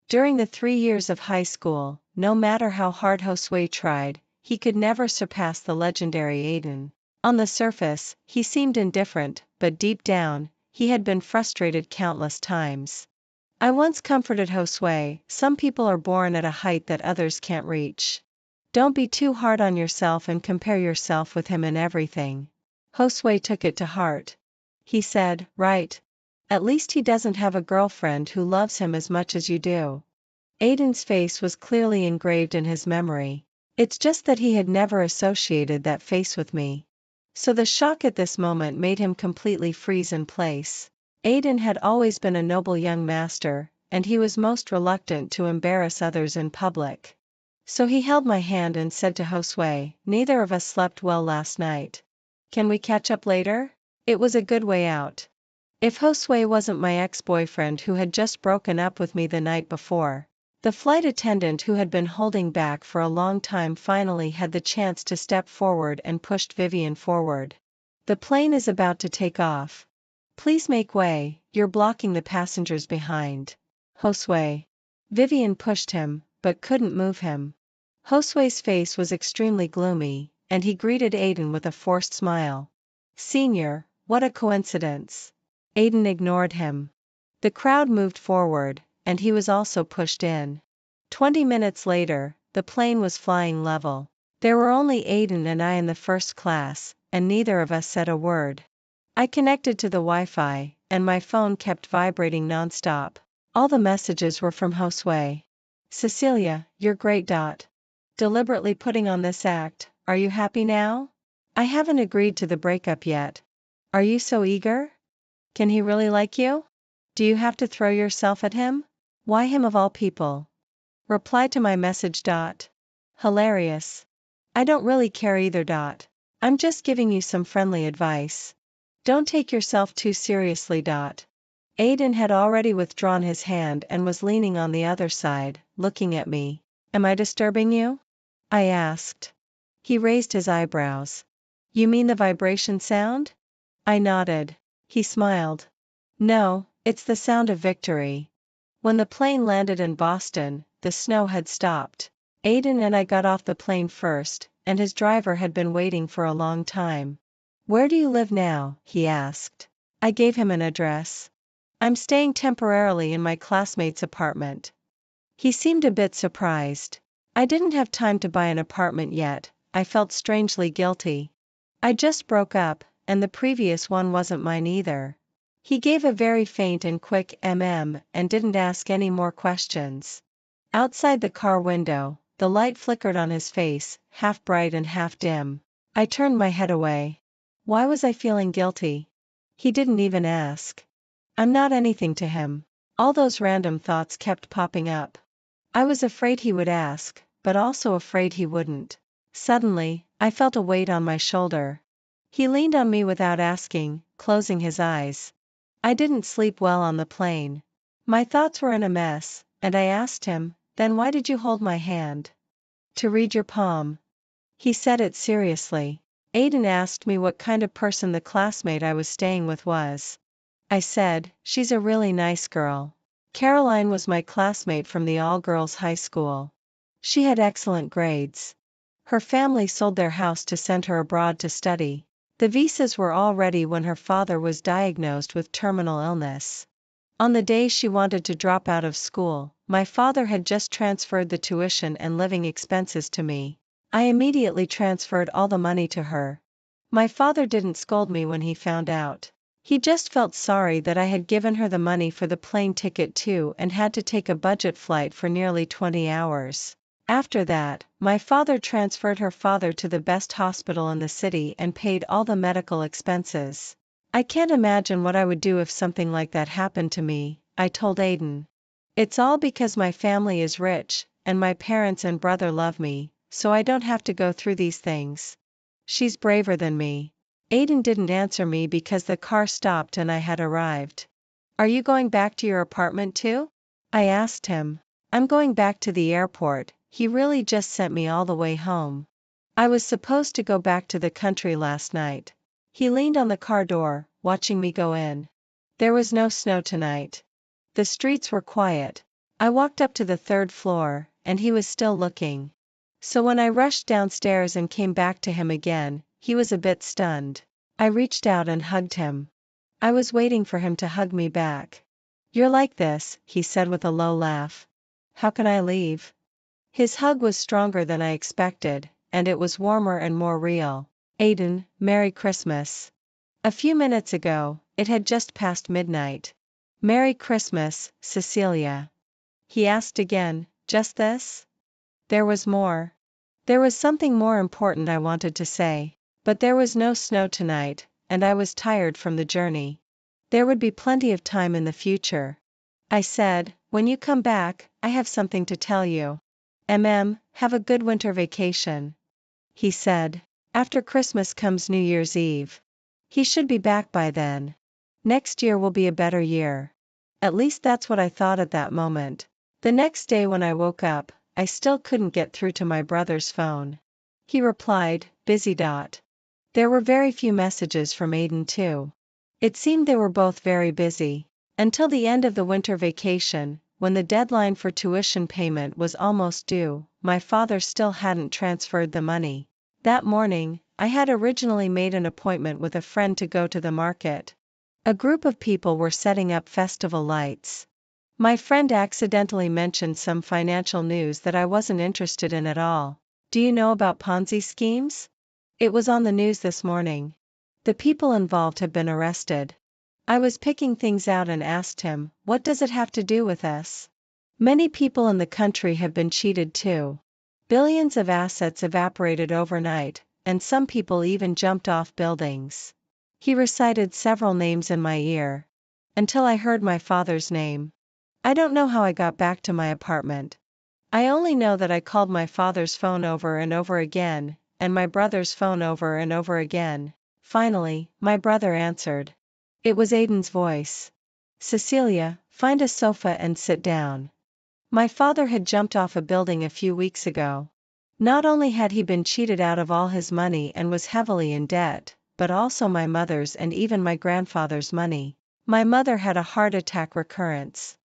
During the 3 years of high school, no matter how hard Josue tried, he could never surpass the legendary Aiden. On the surface, he seemed indifferent, but deep down, he had been frustrated countless times. I once comforted Josue, some people are born at a height that others can't reach. Don't be too hard on yourself and compare yourself with him in everything. Josue took it to heart. He said, right. At least he doesn't have a girlfriend who loves him as much as you do. Aiden's face was clearly engraved in his memory. It's just that he had never associated that face with me. So the shock at this moment made him completely freeze in place. Aiden had always been a noble young master, and he was most reluctant to embarrass others in public. So he held my hand and said to Josue, neither of us slept well last night. Can we catch up later? It was a good way out. If Josue wasn't my ex-boyfriend who had just broken up with me the night before, the flight attendant who had been holding back for a long time finally had the chance to step forward and pushed Vivian forward. The plane is about to take off. Please make way, you're blocking the passengers behind. Josue. Vivian pushed him, but couldn't move him. Josue's face was extremely gloomy, and he greeted Aiden with a forced smile. Senior, what a coincidence. Aiden ignored him. The crowd moved forward, and he was also pushed in. 20 minutes later, the plane was flying level. There were only Aiden and I in the first class, and neither of us said a word. I connected to the Wi-Fi, and my phone kept vibrating non-stop. All the messages were from Josue. Cecilia, you're great. Deliberately putting on this act, are you happy now? I haven't agreed to the breakup yet. Are you so eager? Can he really like you? Do you have to throw yourself at him? Why him of all people? Reply to my message. Hilarious. I don't really care either. I'm just giving you some friendly advice. Don't take yourself too seriously. Aiden had already withdrawn his hand and was leaning on the other side, looking at me. Am I disturbing you? I asked. He raised his eyebrows. You mean the vibration sound? I nodded. He smiled. No, it's the sound of victory. When the plane landed in Boston, the snow had stopped. Aiden and I got off the plane first, and his driver had been waiting for a long time. Where do you live now? He asked. I gave him an address. I'm staying temporarily in my classmate's apartment. He seemed a bit surprised. I didn't have time to buy an apartment yet. I felt strangely guilty. I just broke up, and the previous one wasn't mine either. He gave a very faint and quick and didn't ask any more questions. Outside the car window, the light flickered on his face, half bright and half dim. I turned my head away. Why was I feeling guilty? He didn't even ask. I'm not anything to him. All those random thoughts kept popping up. I was afraid he would ask, but also afraid he wouldn't. Suddenly, I felt a weight on my shoulder. He leaned on me without asking, closing his eyes. I didn't sleep well on the plane. My thoughts were in a mess, and I asked him, "Then why did you hold my hand?" "To read your palm." He said it seriously. Aiden asked me what kind of person the classmate I was staying with was. I said, "She's a really nice girl. Caroline was my classmate from the all-girls high school. She had excellent grades. Her family sold their house to send her abroad to study. The visas were all ready when her father was diagnosed with terminal illness. On the day she wanted to drop out of school, my father had just transferred the tuition and living expenses to me. I immediately transferred all the money to her. My father didn't scold me when he found out. He just felt sorry that I had given her the money for the plane ticket too and had to take a budget flight for nearly 20 hours. After that, my father transferred her father to the best hospital in the city and paid all the medical expenses. I can't imagine what I would do if something like that happened to me, I told Aiden. It's all because my family is rich, and my parents and brother love me, so I don't have to go through these things. She's braver than me. Aiden didn't answer me because the car stopped and I had arrived. Are you going back to your apartment too? I asked him. I'm going back to the airport. He really just sent me all the way home. I was supposed to go back to the country last night. He leaned on the car door, watching me go in. There was no snow tonight. The streets were quiet. I walked up to the 3rd floor, and he was still looking. So when I rushed downstairs and came back to him again, he was a bit stunned. I reached out and hugged him. I was waiting for him to hug me back. You're like this, he said with a low laugh. How can I leave? His hug was stronger than I expected, and it was warmer and more real. Aiden, Merry Christmas. A few minutes ago, it had just passed midnight. Merry Christmas, Cecilia. He asked again, just this? There was more. There was something more important I wanted to say. But there was no snow tonight, and I was tired from the journey. There would be plenty of time in the future. I said, when you come back, I have something to tell you. Have a good winter vacation. He said, after Christmas comes New Year's Eve. He should be back by then. Next year will be a better year. At least that's what I thought at that moment. The next day when I woke up, I still couldn't get through to my brother's phone. He replied, busy. There were very few messages from Aiden too. It seemed they were both very busy. Until the end of the winter vacation, when the deadline for tuition payment was almost due, my father still hadn't transferred the money. That morning, I had originally made an appointment with a friend to go to the market. A group of people were setting up festival lights. My friend accidentally mentioned some financial news that I wasn't interested in at all. Do you know about Ponzi schemes? It was on the news this morning. The people involved have been arrested. I was picking things out and asked him, what does it have to do with us? Many people in the country have been cheated too. Billions of assets evaporated overnight, and some people even jumped off buildings. He recited several names in my ear. Until I heard my father's name. I don't know how I got back to my apartment. I only know that I called my father's phone over and over again, and my brother's phone over and over again. Finally, my brother answered. It was Aiden's voice. Cecilia, find a sofa and sit down. My father had jumped off a building a few weeks ago. Not only had he been cheated out of all his money and was heavily in debt, but also my mother's and even my grandfather's money. My mother had a heart attack recurrence.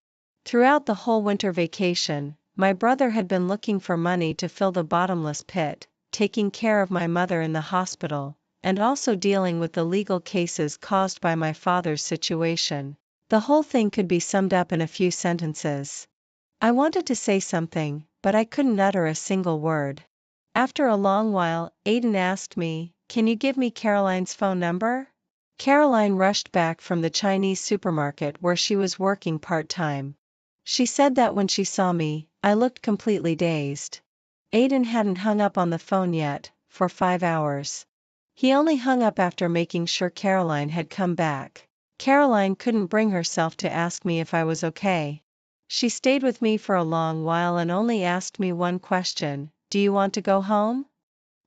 Throughout the whole winter vacation, my brother had been looking for money to fill the bottomless pit, taking care of my mother in the hospital, and also dealing with the legal cases caused by my father's situation. The whole thing could be summed up in a few sentences. I wanted to say something, but I couldn't utter a single word. After a long while, Aiden asked me, "Can you give me Caroline's phone number?" Caroline rushed back from the Chinese supermarket where she was working part-time. She said that when she saw me, I looked completely dazed. Aiden hadn't hung up on the phone yet, for 5 hours. He only hung up after making sure Caroline had come back. Caroline couldn't bring herself to ask me if I was okay. She stayed with me for a long while and only asked me one question: "Do you want to go home?"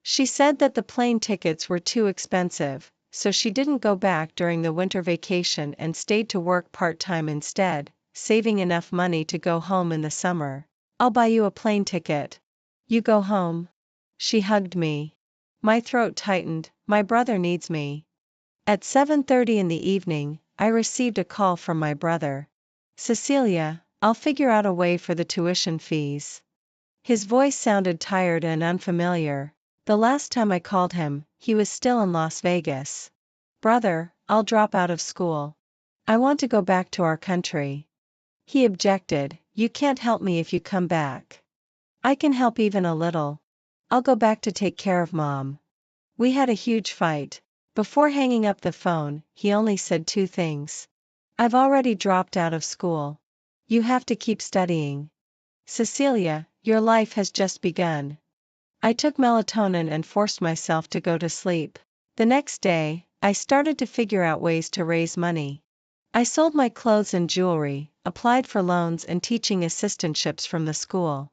She said that the plane tickets were too expensive, so she didn't go back during the winter vacation and stayed to work part-time instead, saving enough money to go home in the summer. "I'll buy you a plane ticket. You go home." She hugged me. My throat tightened. My brother needs me. At 7:30 in the evening, I received a call from my brother. "Cecilia, I'll figure out a way for the tuition fees." His voice sounded tired and unfamiliar. The last time I called him, he was still in Las Vegas. "Brother, I'll drop out of school. I want to go back to our country." He objected, "You can't help me if you come back." "I can help even a little. I'll go back to take care of Mom." We had a huge fight. Before hanging up the phone, he only said 2 things. "I've already dropped out of school. You have to keep studying. Cecilia, your life has just begun." I took melatonin and forced myself to go to sleep. The next day, I started to figure out ways to raise money. I sold my clothes and jewelry, applied for loans and teaching assistantships from the school.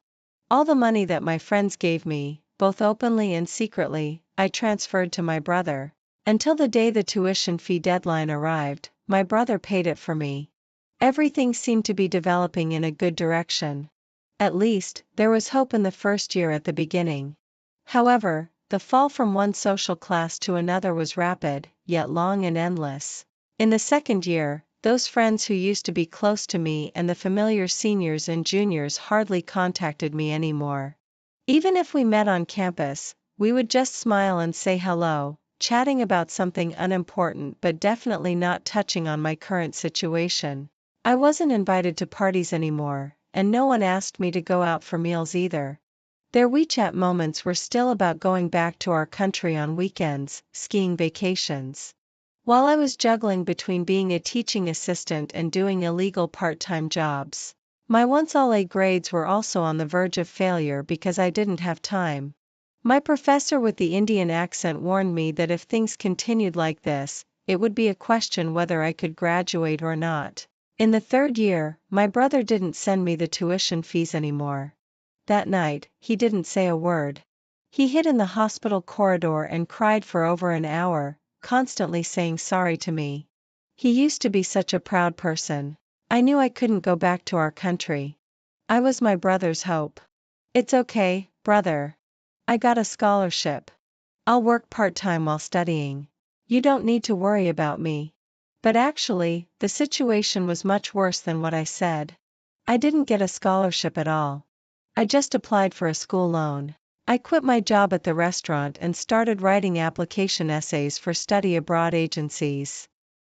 All the money that my friends gave me, both openly and secretly, I transferred to my brother. Until the day the tuition fee deadline arrived, my brother paid it for me. Everything seemed to be developing in a good direction. At least, there was hope in the first year at the beginning. However, the fall from one social class to another was rapid, yet long and endless. In the second year, those friends who used to be close to me and the familiar seniors and juniors hardly contacted me anymore. Even if we met on campus, we would just smile and say hello, chatting about something unimportant but definitely not touching on my current situation. I wasn't invited to parties anymore, and no one asked me to go out for meals either. Their WeChat moments were still about going back to our country on weekends, skiing vacations. While I was juggling between being a teaching assistant and doing illegal part-time jobs, my once all-A grades were also on the verge of failure because I didn't have time. My professor with the Indian accent warned me that if things continued like this, it would be a question whether I could graduate or not. In the 3rd year, my brother didn't send me the tuition fees anymore. That night, he didn't say a word. He hid in the hospital corridor and cried for over an hour, constantly saying sorry to me. He used to be such a proud person. I knew I couldn't go back to our country. I was my brother's hope. "It's okay, brother. I got a scholarship. I'll work part-time while studying. You don't need to worry about me." But actually, the situation was much worse than what I said. I didn't get a scholarship at all. I just applied for a school loan. I quit my job at the restaurant and started writing application essays for study abroad agencies.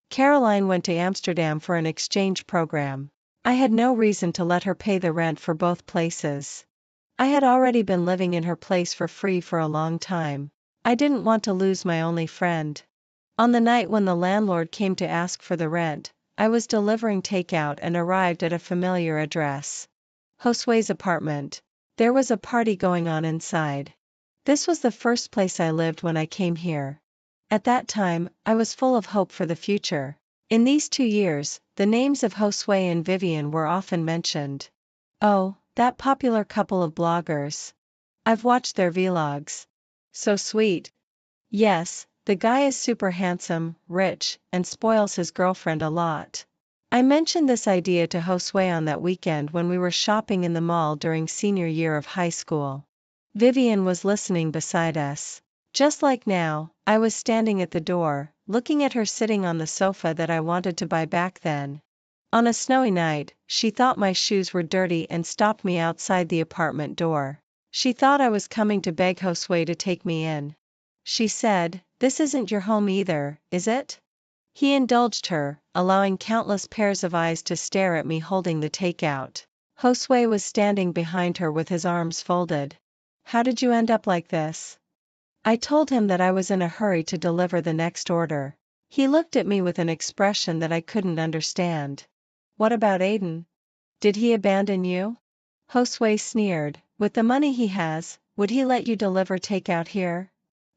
Caroline went to Amsterdam for an exchange program. I had no reason to let her pay the rent for both places. I had already been living in her place for free for a long time. I didn't want to lose my only friend. On the night when the landlord came to ask for the rent, I was delivering takeout and arrived at a familiar address. Josue's apartment. There was a party going on inside. This was the first place I lived when I came here. At that time, I was full of hope for the future. In these 2 years, the names of Josue and Vivian were often mentioned. "Oh, that popular couple of bloggers. I've watched their vlogs. So sweet." "Yes, the guy is super handsome, rich, and spoils his girlfriend a lot." I mentioned this idea to Josue on that weekend when we were shopping in the mall during senior year of high school. Vivian was listening beside us. Just like now, I was standing at the door, looking at her sitting on the sofa that I wanted to buy back then. On a snowy night, she thought my shoes were dirty and stopped me outside the apartment door. She thought I was coming to beg Josue to take me in. She said, "This isn't your home either, is it?" He indulged her, allowing countless pairs of eyes to stare at me holding the takeout. Josue was standing behind her with his arms folded. How did you end up like this? I told him that I was in a hurry to deliver the next order. He looked at me with an expression that I couldn't understand. What about Aiden? Did he abandon you? Josue sneered. With the money he has, would he let you deliver takeout here?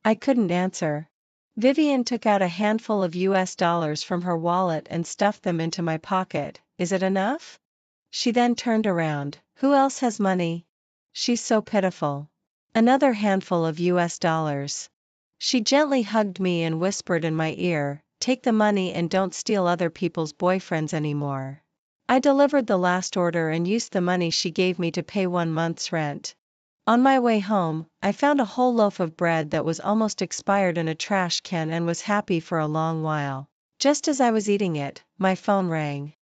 I couldn't answer. Vivian took out a handful of US dollars from her wallet and stuffed them into my pocket. Is it enough? She then turned around. Who else has money? She's so pitiful. Another handful of US dollars. She gently hugged me and whispered in my ear, take the money and don't steal other people's boyfriends anymore. I delivered the last order and used the money she gave me to pay 1 month's rent. On my way home, I found a whole loaf of bread that was almost expired in a trash can and was happy for a long while. Just as I was eating it, my phone rang.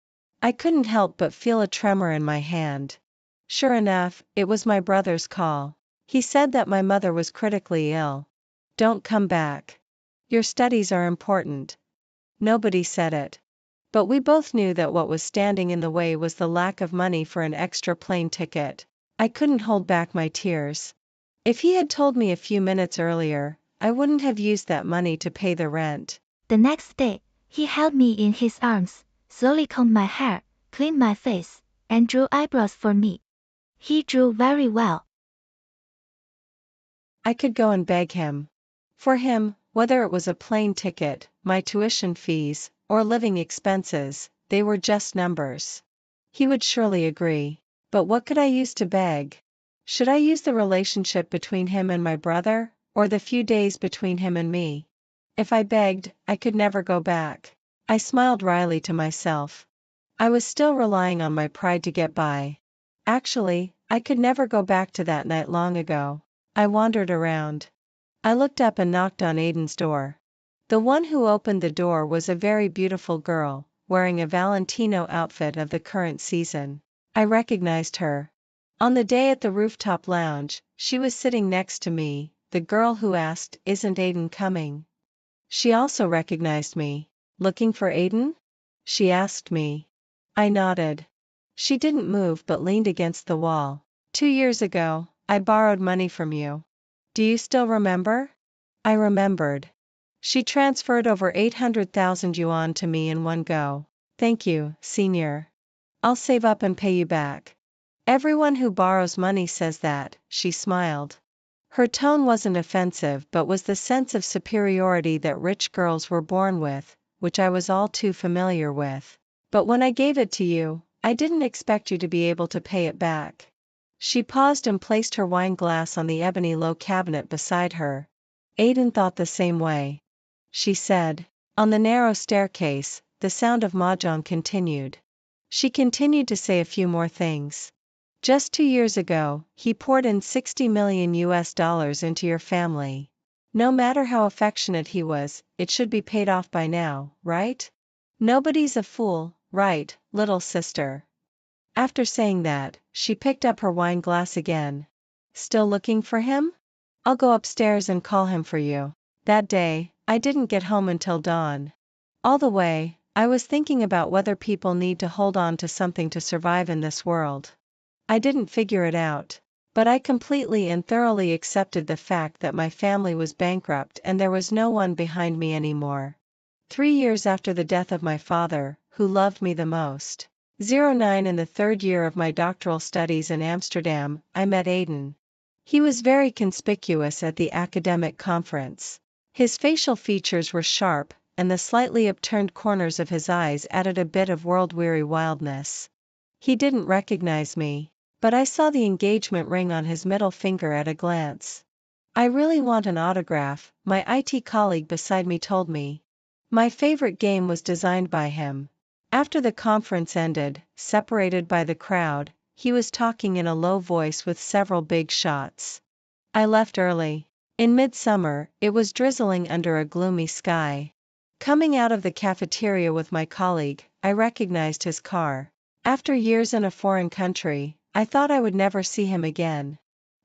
I couldn't help but feel a tremor in my hand. Sure enough, it was my brother's call. He said that my mother was critically ill. Don't come back. Your studies are important. Nobody said it. But we both knew that what was standing in the way was the lack of money for an extra plane ticket. I couldn't hold back my tears. If he had told me a few minutes earlier, I wouldn't have used that money to pay the rent. The next day, he held me in his arms, slowly combed my hair, cleaned my face, and drew eyebrows for me. He drew very well. I could go and beg him. For him, whether it was a plane ticket, my tuition fees, or living expenses, they were just numbers. He would surely agree. But what could I use to beg? Should I use the relationship between him and my brother, or the few days between him and me? If I begged, I could never go back. I smiled wryly to myself. I was still relying on my pride to get by. Actually, I could never go back to that night long ago. I wandered around. I looked up and knocked on Aiden's door. The one who opened the door was a very beautiful girl, wearing a Valentino outfit of the current season. I recognized her. On the day at the rooftop lounge, she was sitting next to me, the girl who asked, "Isn't Aiden coming?" She also recognized me. Looking for Aiden? She asked me. I nodded. She didn't move but leaned against the wall. 2 years ago, I borrowed money from you. Do you still remember? I remembered. She transferred over 800,000 yuan to me in one go. Thank you, senior. I'll save up and pay you back. Everyone who borrows money says that, she smiled. Her tone wasn't offensive but was the sense of superiority that rich girls were born with, which I was all too familiar with. But when I gave it to you, I didn't expect you to be able to pay it back. She paused and placed her wine glass on the ebony low cabinet beside her. Aiden thought the same way. She said. On the narrow staircase, the sound of mahjong continued. She continued to say a few more things. Just 2 years ago, he poured in 60 million US dollars into your family. No matter how affectionate he was, it should be paid off by now, right? Nobody's a fool, right, little sister? After saying that, she picked up her wine glass again. Still looking for him? I'll go upstairs and call him for you. That day, I didn't get home until dawn. All the way, I was thinking about whether people need to hold on to something to survive in this world. I didn't figure it out. But I completely and thoroughly accepted the fact that my family was bankrupt and there was no one behind me anymore. 3 years after the death of my father, who loved me the most. 09 in the third year of my doctoral studies in Amsterdam, I met Aiden. He was very conspicuous at the academic conference. His facial features were sharp, and the slightly upturned corners of his eyes added a bit of world-weary wildness. He didn't recognize me, but I saw the engagement ring on his middle finger at a glance. I really want an autograph, my IT colleague beside me told me. My favorite game was designed by him. After the conference ended, separated by the crowd, he was talking in a low voice with several big shots. I left early. In midsummer, it was drizzling under a gloomy sky. Coming out of the cafeteria with my colleague, I recognized his car. After years in a foreign country, I thought I would never see him again.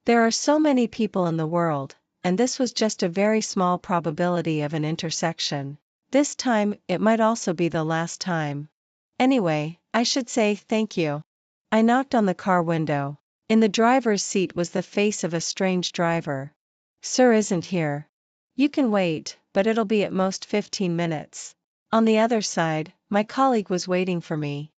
There are so many people in the world, and this was just a very small probability of an intersection. This time, it might also be the last time. Anyway, I should say thank you. I knocked on the car window. In the driver's seat was the face of a strange driver. Sir isn't here. You can wait, but it'll be at most 15 minutes. On the other side, my colleague was waiting for me.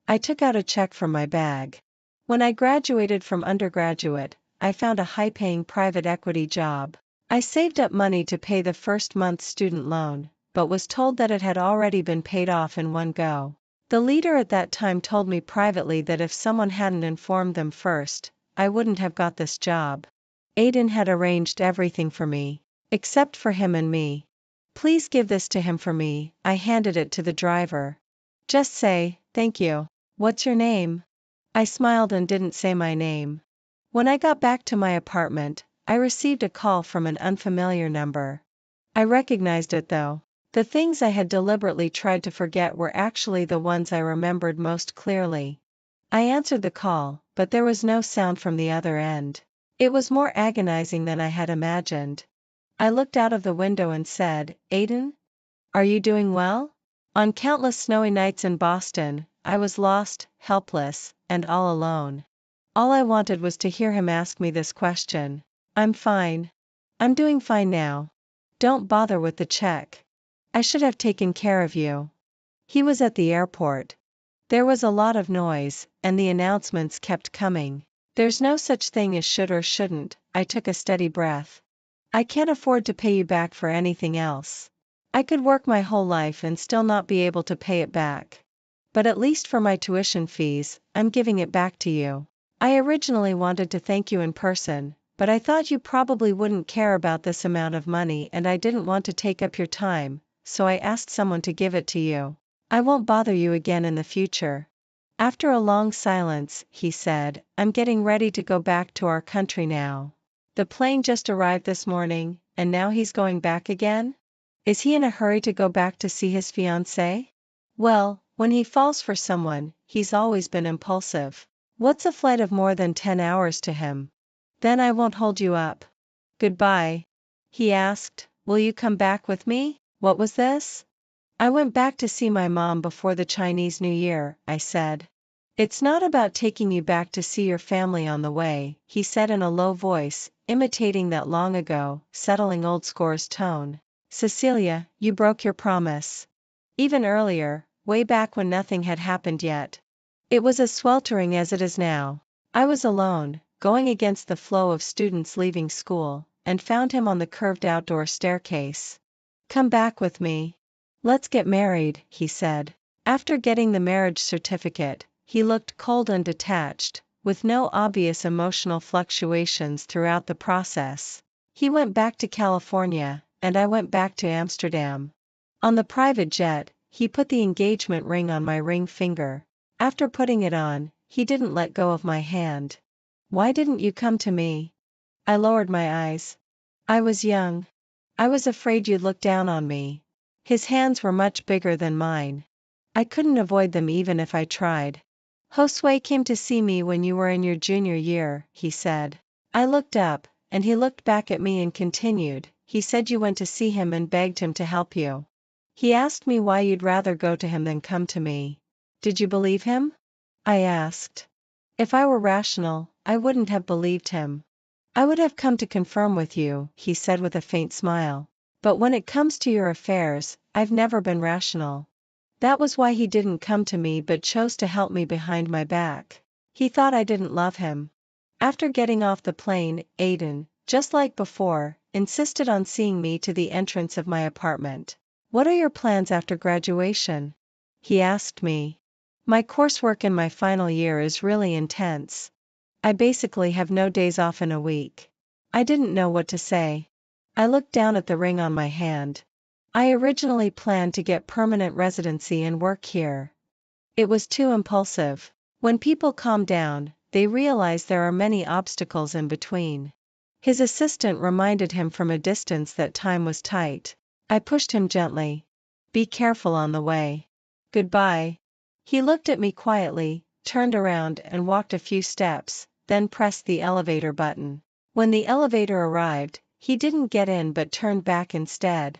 I took out a check from my bag. When I graduated from undergraduate, I found a high-paying private equity job. I saved up money to pay the first month's student loan, but was told that it had already been paid off in one go. The leader at that time told me privately that if someone hadn't informed them first, I wouldn't have got this job. Aiden had arranged everything for me, except for him and me. Please give this to him for me, I handed it to the driver. Just say, thank you. What's your name? I smiled and didn't say my name. When I got back to my apartment, I received a call from an unfamiliar number. I recognized it though. The things I had deliberately tried to forget were actually the ones I remembered most clearly. I answered the call, but there was no sound from the other end. It was more agonizing than I had imagined. I looked out of the window and said, Aiden? Are you doing well? On countless snowy nights in Boston, I was lost, helpless, and all alone. All I wanted was to hear him ask me this question. I'm fine. I'm doing fine now. Don't bother with the check. I should have taken care of you. He was at the airport. There was a lot of noise, and the announcements kept coming. There's no such thing as should or shouldn't. I took a steady breath. I can't afford to pay you back for anything else. I could work my whole life and still not be able to pay it back. But at least for my tuition fees, I'm giving it back to you. I originally wanted to thank you in person, but I thought you probably wouldn't care about this amount of money and I didn't want to take up your time, so I asked someone to give it to you. I won't bother you again in the future. After a long silence, he said, I'm getting ready to go back to our country now. The plane just arrived this morning, and now he's going back again? Is he in a hurry to go back to see his fiancée? Well, when he falls for someone, he's always been impulsive. What's a flight of more than 10 hours to him? Then I won't hold you up. Goodbye. He asked, will you come back with me? What was this? I went back to see my mom before the Chinese New Year, I said. It's not about taking you back to see your family on the way, he said in a low voice, imitating that long ago, settling old scores tone. Cecilia, you broke your promise. Even earlier, way back when nothing had happened yet. It was as sweltering as it is now. I was alone, going against the flow of students leaving school, and found him on the curved outdoor staircase. Come back with me. Let's get married, he said. After getting the marriage certificate, he looked cold and detached, with no obvious emotional fluctuations throughout the process. He went back to California, and I went back to Amsterdam. On the private jet, he put the engagement ring on my ring finger. After putting it on, he didn't let go of my hand. Why didn't you come to me? I lowered my eyes. I was young. I was afraid you'd look down on me. His hands were much bigger than mine. I couldn't avoid them even if I tried. Josue came to see me when you were in your junior year, he said. I looked up, and he looked back at me and continued, he said you went to see him and begged him to help you. He asked me why you'd rather go to him than come to me. Did you believe him? I asked. If I were rational, I wouldn't have believed him. I would have come to confirm with you, he said with a faint smile. But when it comes to your affairs, I've never been rational. That was why he didn't come to me but chose to help me behind my back. He thought I didn't love him. After getting off the plane, Aiden, just like before, insisted on seeing me to the entrance of my apartment. What are your plans after graduation? He asked me. My coursework in my final year is really intense. I basically have no days off in a week. I didn't know what to say. I looked down at the ring on my hand. I originally planned to get permanent residency and work here. It was too impulsive. When people calm down, they realize there are many obstacles in between. His assistant reminded him from a distance that time was tight. I pushed him gently. Be careful on the way. Goodbye. He looked at me quietly, turned around and walked a few steps, then pressed the elevator button. When the elevator arrived, he didn't get in but turned back instead.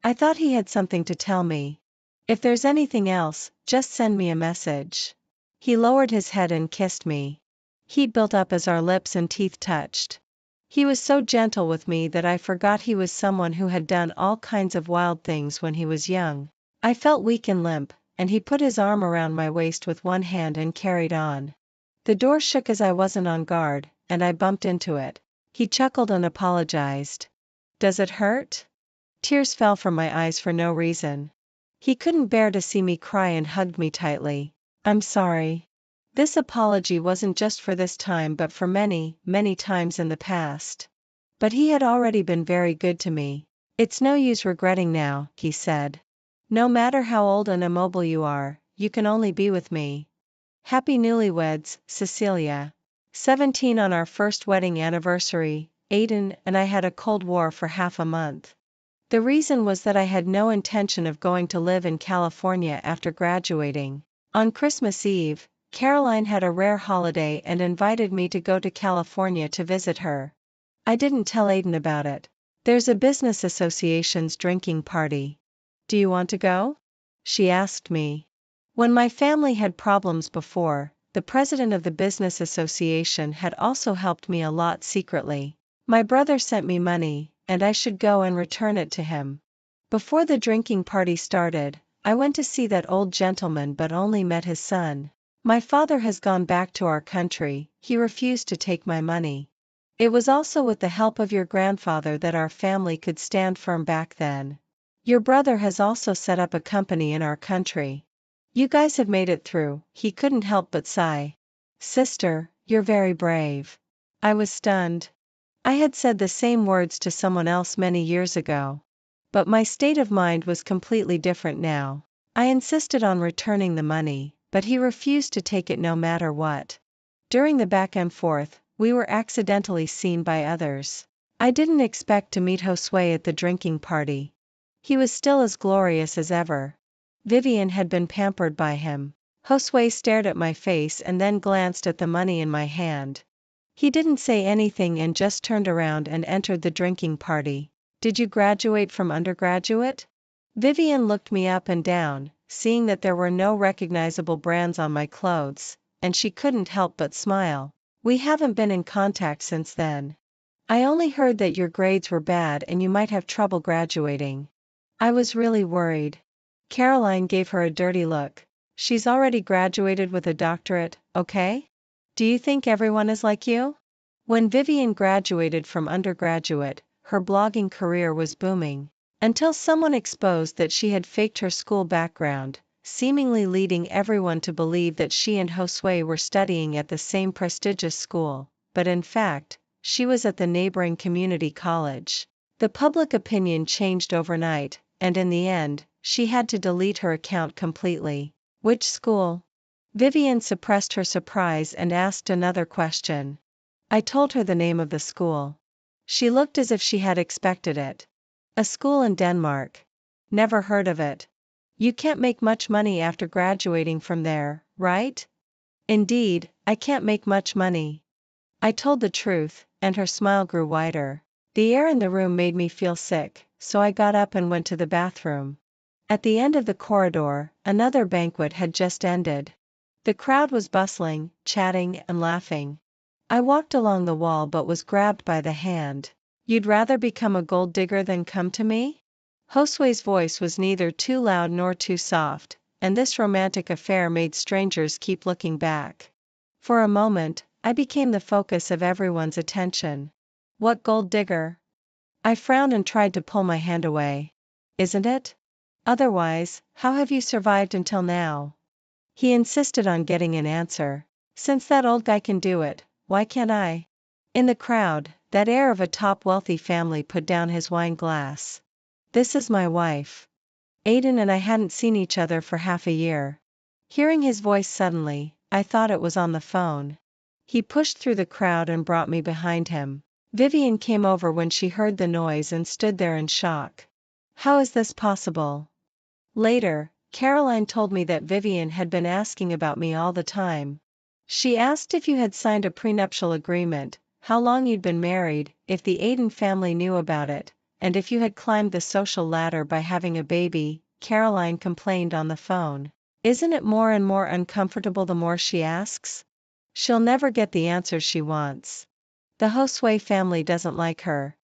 I thought he had something to tell me. If there's anything else, just send me a message. He lowered his head and kissed me. Heat built up as our lips and teeth touched. He was so gentle with me that I forgot he was someone who had done all kinds of wild things when he was young. I felt weak and limp, and he put his arm around my waist with one hand and carried on. The door shook as I wasn't on guard, and I bumped into it. He chuckled and apologized. Does it hurt? Tears fell from my eyes for no reason. He couldn't bear to see me cry and hugged me tightly. I'm sorry. This apology wasn't just for this time but for many, many times in the past. But he had already been very good to me. It's no use regretting now, he said. No matter how old and immobile you are, you can only be with me. Happy newlyweds, Cecilia. 17 on our first wedding anniversary, Aiden and I had a cold war for half a month. The reason was that I had no intention of going to live in California after graduating. On Christmas Eve, Caroline had a rare holiday and invited me to go to California to visit her. I didn't tell Aiden about it. There's a business association's drinking party. Do you want to go? She asked me. When my family had problems before, the president of the business association had also helped me a lot secretly. My brother sent me money, and I should go and return it to him. Before the drinking party started, I went to see that old gentleman but only met his son. My father has gone back to our country, he refused to take my money. It was also with the help of your grandfather that our family could stand firm back then. Your brother has also set up a company in our country. You guys have made it through, he couldn't help but sigh. Sister, you're very brave. I was stunned. I had said the same words to someone else many years ago. But my state of mind was completely different now. I insisted on returning the money, but he refused to take it no matter what. During the back and forth, we were accidentally seen by others. I didn't expect to meet Josue at the drinking party. He was still as glorious as ever. Vivian had been pampered by him. Josue stared at my face and then glanced at the money in my hand. He didn't say anything and just turned around and entered the drinking party. Did you graduate from undergraduate? Vivian looked me up and down, seeing that there were no recognizable brands on my clothes, and she couldn't help but smile. We haven't been in contact since then. I only heard that your grades were bad and you might have trouble graduating. I was really worried. Caroline gave her a dirty look. She's already graduated with a doctorate, okay? Do you think everyone is like you? When Vivian graduated from undergraduate, her blogging career was booming. Until someone exposed that she had faked her school background, seemingly leading everyone to believe that she and Josue were studying at the same prestigious school, but in fact, she was at the neighboring community college. The public opinion changed overnight, and in the end, she had to delete her account completely. Which school? Vivian suppressed her surprise and asked another question. I told her the name of the school. She looked as if she had expected it. A school in Denmark. Never heard of it. You can't make much money after graduating from there, right? Indeed, I can't make much money. I told the truth, and her smile grew wider. The air in the room made me feel sick, so I got up and went to the bathroom. At the end of the corridor, another banquet had just ended. The crowd was bustling, chatting, and laughing. I walked along the wall but was grabbed by the hand. You'd rather become a gold digger than come to me? Josue's voice was neither too loud nor too soft, and this romantic affair made strangers keep looking back. For a moment, I became the focus of everyone's attention. What gold digger? I frowned and tried to pull my hand away. Isn't it? Otherwise, how have you survived until now? He insisted on getting an answer. Since that old guy can do it, why can't I? In the crowd, that heir of a top wealthy family put down his wine glass. This is my wife. Aiden and I hadn't seen each other for half a year. Hearing his voice suddenly, I thought it was on the phone. He pushed through the crowd and brought me behind him. Vivian came over when she heard the noise and stood there in shock. How is this possible? Later, Caroline told me that Vivian had been asking about me all the time. She asked if you had signed a prenuptial agreement, how long you'd been married, if the Aiden family knew about it, and if you had climbed the social ladder by having a baby, Caroline complained on the phone. Isn't it more and more uncomfortable the more she asks? She'll never get the answers she wants. The Josue family doesn't like her.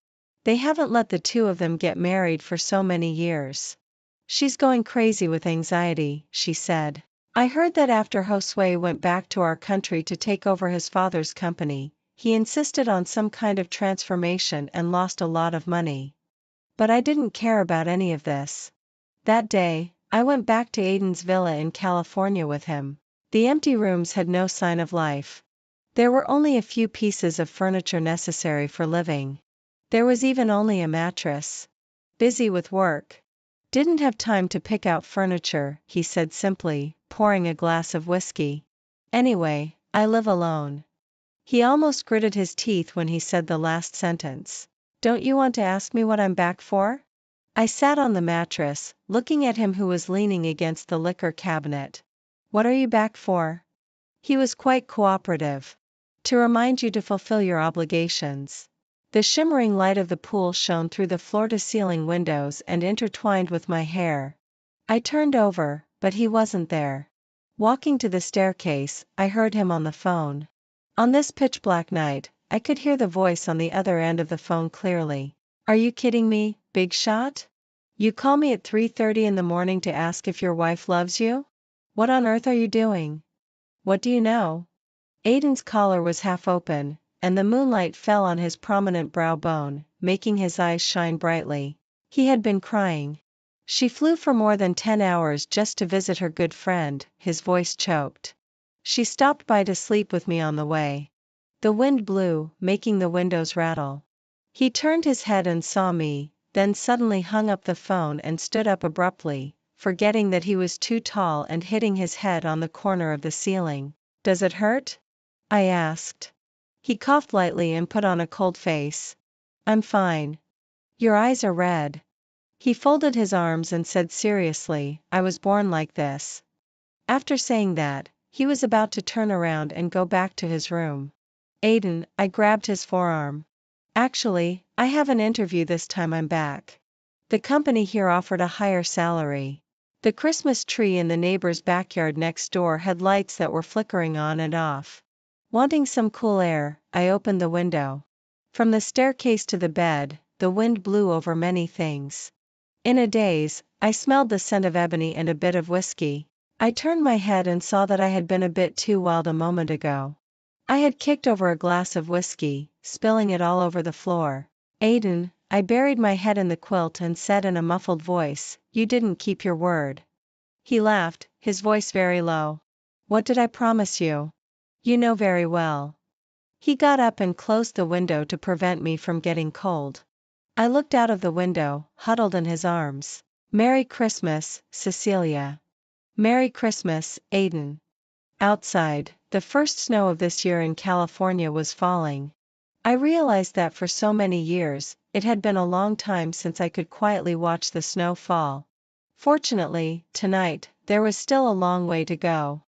They haven't let the two of them get married for so many years. She's going crazy with anxiety, she said. I heard that after Josue went back to our country to take over his father's company, he insisted on some kind of transformation and lost a lot of money. But I didn't care about any of this. That day, I went back to Aiden's villa in California with him. The empty rooms had no sign of life. There were only a few pieces of furniture necessary for living. There was even only a mattress. Busy with work. Didn't have time to pick out furniture, he said simply, pouring a glass of whiskey. Anyway, I live alone. He almost gritted his teeth when he said the last sentence. Don't you want to ask me what I'm back for? I sat on the mattress, looking at him who was leaning against the liquor cabinet. What are you back for? He was quite cooperative. To remind you to fulfill your obligations. The shimmering light of the pool shone through the floor-to-ceiling windows and intertwined with my hair. I turned over, but he wasn't there. Walking to the staircase, I heard him on the phone. On this pitch-black night, I could hear the voice on the other end of the phone clearly. Are you kidding me, big shot? You call me at 3:30 in the morning to ask if your wife loves you? What on earth are you doing? What do you know? Aiden's collar was half open, and the moonlight fell on his prominent brow bone, making his eyes shine brightly. He had been crying. She flew for more than 10 hours just to visit her good friend, his voice choked. She stopped by to sleep with me on the way. The wind blew, making the windows rattle. He turned his head and saw me, then suddenly hung up the phone and stood up abruptly, forgetting that he was too tall and hitting his head on the corner of the ceiling. Does it hurt? I asked. He coughed lightly and put on a cold face. I'm fine. Your eyes are red. He folded his arms and said seriously, I was born like this. After saying that, he was about to turn around and go back to his room. Aiden, I grabbed his forearm. Actually, I have an interview this time I'm back. The company here offered a higher salary. The Christmas tree in the neighbor's backyard next door had lights that were flickering on and off. Wanting some cool air, I opened the window. From the staircase to the bed, the wind blew over many things. In a daze, I smelled the scent of ebony and a bit of whiskey. I turned my head and saw that I had been a bit too wild a moment ago. I had kicked over a glass of whiskey, spilling it all over the floor. Aiden, I buried my head in the quilt and said in a muffled voice, you didn't keep your word. He laughed, his voice very low. What did I promise you? You know very well. He got up and closed the window to prevent me from getting cold. I looked out of the window, huddled in his arms. Merry Christmas, Cecilia. Merry Christmas, Aiden. Outside, the first snow of this year in California was falling. I realized that for so many years, it had been a long time since I could quietly watch the snow fall. Fortunately, tonight, there was still a long way to go.